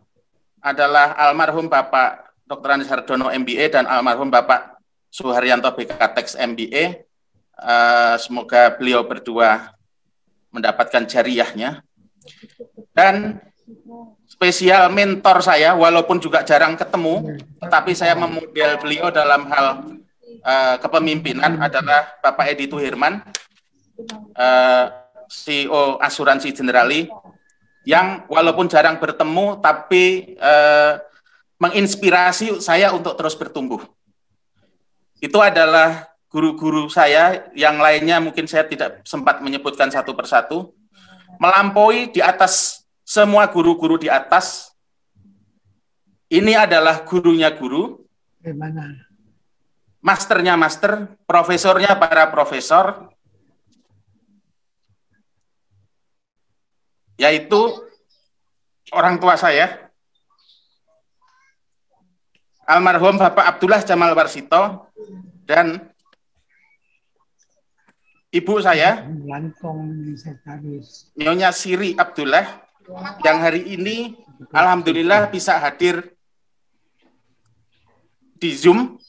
adalah almarhum Bapak Dr. Anies Hardono MBA dan almarhum Bapak Suharyanto BK-Tex MBA. Semoga beliau berdua mendapatkan jariahnya. Dan spesial mentor saya, walaupun juga jarang ketemu, tetapi saya memodel beliau dalam hal kepemimpinan, adalah Bapak Edi Tuhirman, CEO Asuransi Generali, yang walaupun jarang bertemu, tapi menginspirasi saya untuk terus bertumbuh. Itu adalah guru-guru saya, yang lainnya mungkin saya tidak sempat menyebutkan satu persatu. Melampaui di atas semua guru-guru di atas, ini adalah gurunya guru, masternya master, profesornya para profesor, yaitu orang tua saya, almarhum Bapak Abdullah Jamal Warsito, dan ibu saya, Nyonya Siri Abdullah, yang hari ini alhamdulillah bisa hadir di Zoom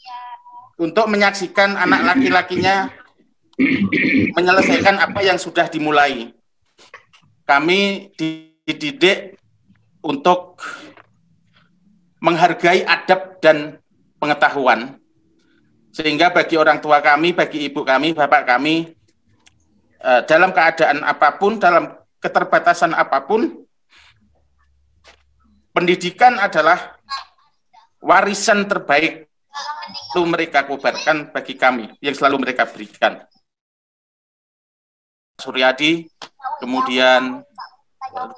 untuk menyaksikan anak laki-lakinya menyelesaikan apa yang sudah dimulai. Kami dididik untuk menghargai adab dan pengetahuan, sehingga bagi orang tua kami, bagi ibu kami, bapak kami, dalam keadaan apapun, dalam keterbatasan apapun, pendidikan adalah warisan terbaik itu mereka kobarkan bagi kami, yang selalu mereka berikan. Suryadi, kemudian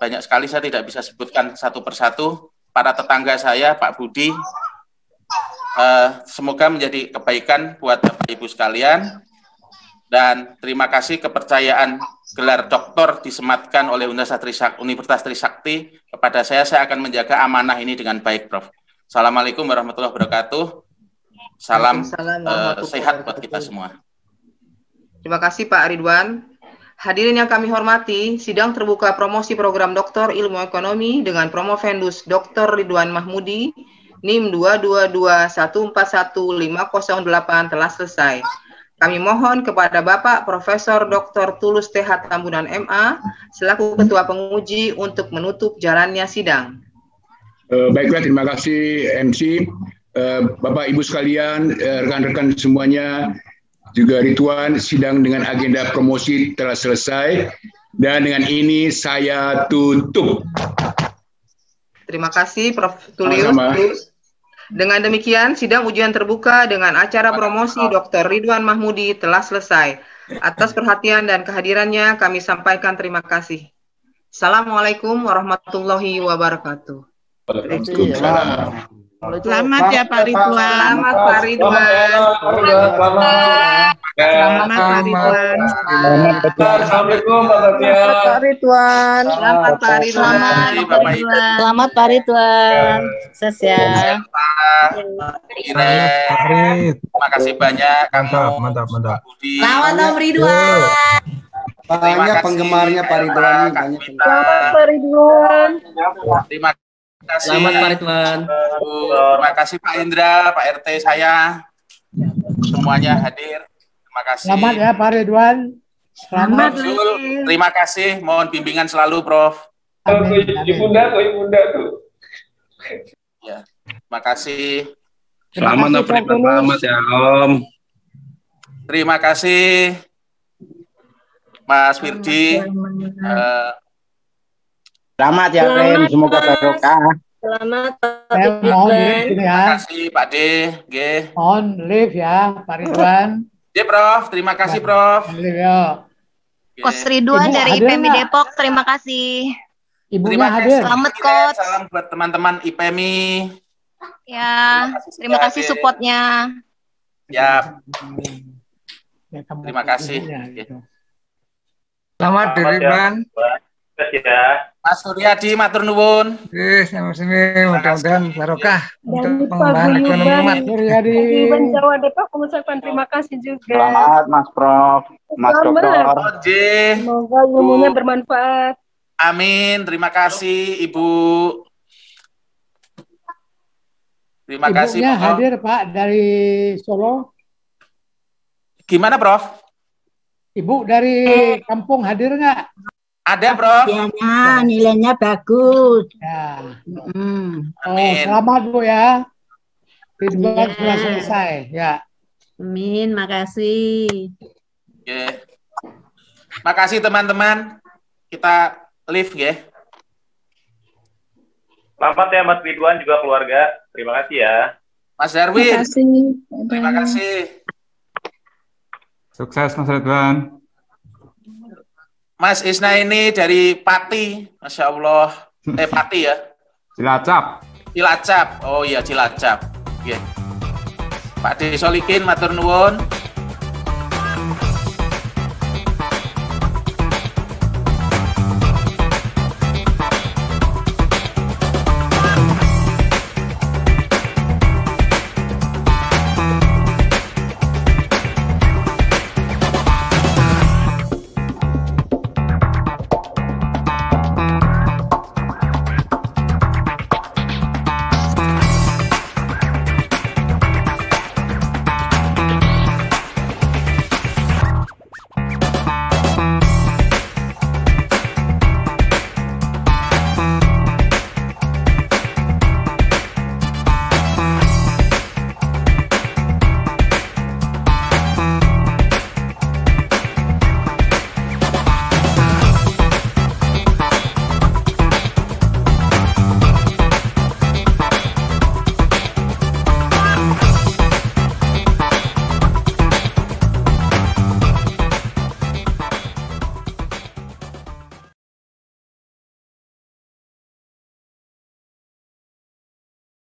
banyak sekali, saya tidak bisa sebutkan satu persatu. Para tetangga saya, Pak Budi, semoga menjadi kebaikan buat Bapak Ibu sekalian. Dan terima kasih kepercayaan gelar doktor disematkan oleh Universitas Trisakti kepada saya akan menjaga amanah ini dengan baik, Prof. Assalamualaikum warahmatullahi wabarakatuh. Salam sehat buat kita semua. Terima kasih Pak Ridwan. Hadirin yang kami hormati, sidang terbuka promosi program Doktor Ilmu Ekonomi dengan Promovendus Dr. Ridwan Mahmudi, NIM 222141508 telah selesai. Kami mohon kepada Bapak Profesor Dr. Tulus TH Tambunan MA selaku Ketua Penguji untuk menutup jalannya sidang. Baiklah, terima kasih MC. Bapak Ibu sekalian, rekan-rekan semuanya, juga Ridwan, sidang dengan agenda promosi telah selesai. Dan dengan ini saya tutup. Terima kasih Prof. Tullius. Dengan demikian, sidang ujian terbuka dengan acara promosi Dr. Ridwan Mahmudi telah selesai. Atas perhatian dan kehadirannya kami sampaikan terima kasih. Assalamualaikum warahmatullahi wabarakatuh. Waalaikumsalam. Selamat ya Pak Ridwan. Selamat Pak Ridwan. Selamat Pak Ridwan. Assalamualaikum Pak Ridwan. Selamat Pak Ridwan. Selamat Pak Ridwan. Sukses ya. Terima kasih banyak. Mantap. Selamat Om Ridwan. Banyak penggemarnya Pak Ridwan. Selamat Pak Ridwan. Terima kasih. Selamat Pak Ridwan. Terima kasih Pak Indra, Pak RT saya. Semuanya hadir. Terima kasih. Selamat ya Pak Ridwan. Selamat. Terima kasih. Mohon bimbingan selalu, Prof. Ibunda tuh. Ya. Terima kasih. Selamat ya Om. Terima kasih Mas Firdi. Selamat ya, Rem. Semoga barokah. Selamat Pak Terima kasih Pak D. G. On live ya Pak Ridwan. Ya Prof. Terima kasih Prof. Coach Ridwan dari IPMI Depok. Terima kasih. Ibunya hadir. Selamat Coach. Salam buat teman-teman IPMI. Ya, terima kasih supportnya. Ya. Terima kasih. Selamat Ridwan. Ya. Mas Suryadi, matur nuwun. Sama-sama, mudah-mudahan barokah untuk pengembangan ekonomi umat. Suryadi. Jawa Depok mengucapkan terima kasih juga. Selamat Mas Prof, Mas Dokter. Semoga ilmunya bermanfaat. Amin. Terima kasih Ibu. Terima kasih Ibunya Prof. hadir Pak dari Solo. Gimana Prof? Ibu dari kampung hadir nggak? Ada Prof. Nilainya bagus. Ya. Amin. Selamat Bu ya. Ridwan sudah selesai. Ya. Amin, makasih. Oke. Makasih teman-teman. Kita live ya. Selamat ya Mas Ridwan juga keluarga. Terima kasih ya. Mas Darwin. Terima kasih. Sukses Mas Ridwan. Mas Isna ini dari Pati, Masya Allah. Pati ya? Cilacap. Cilacap. Oh iya Cilacap. Oke. Pak D Solikin, matur nuwun.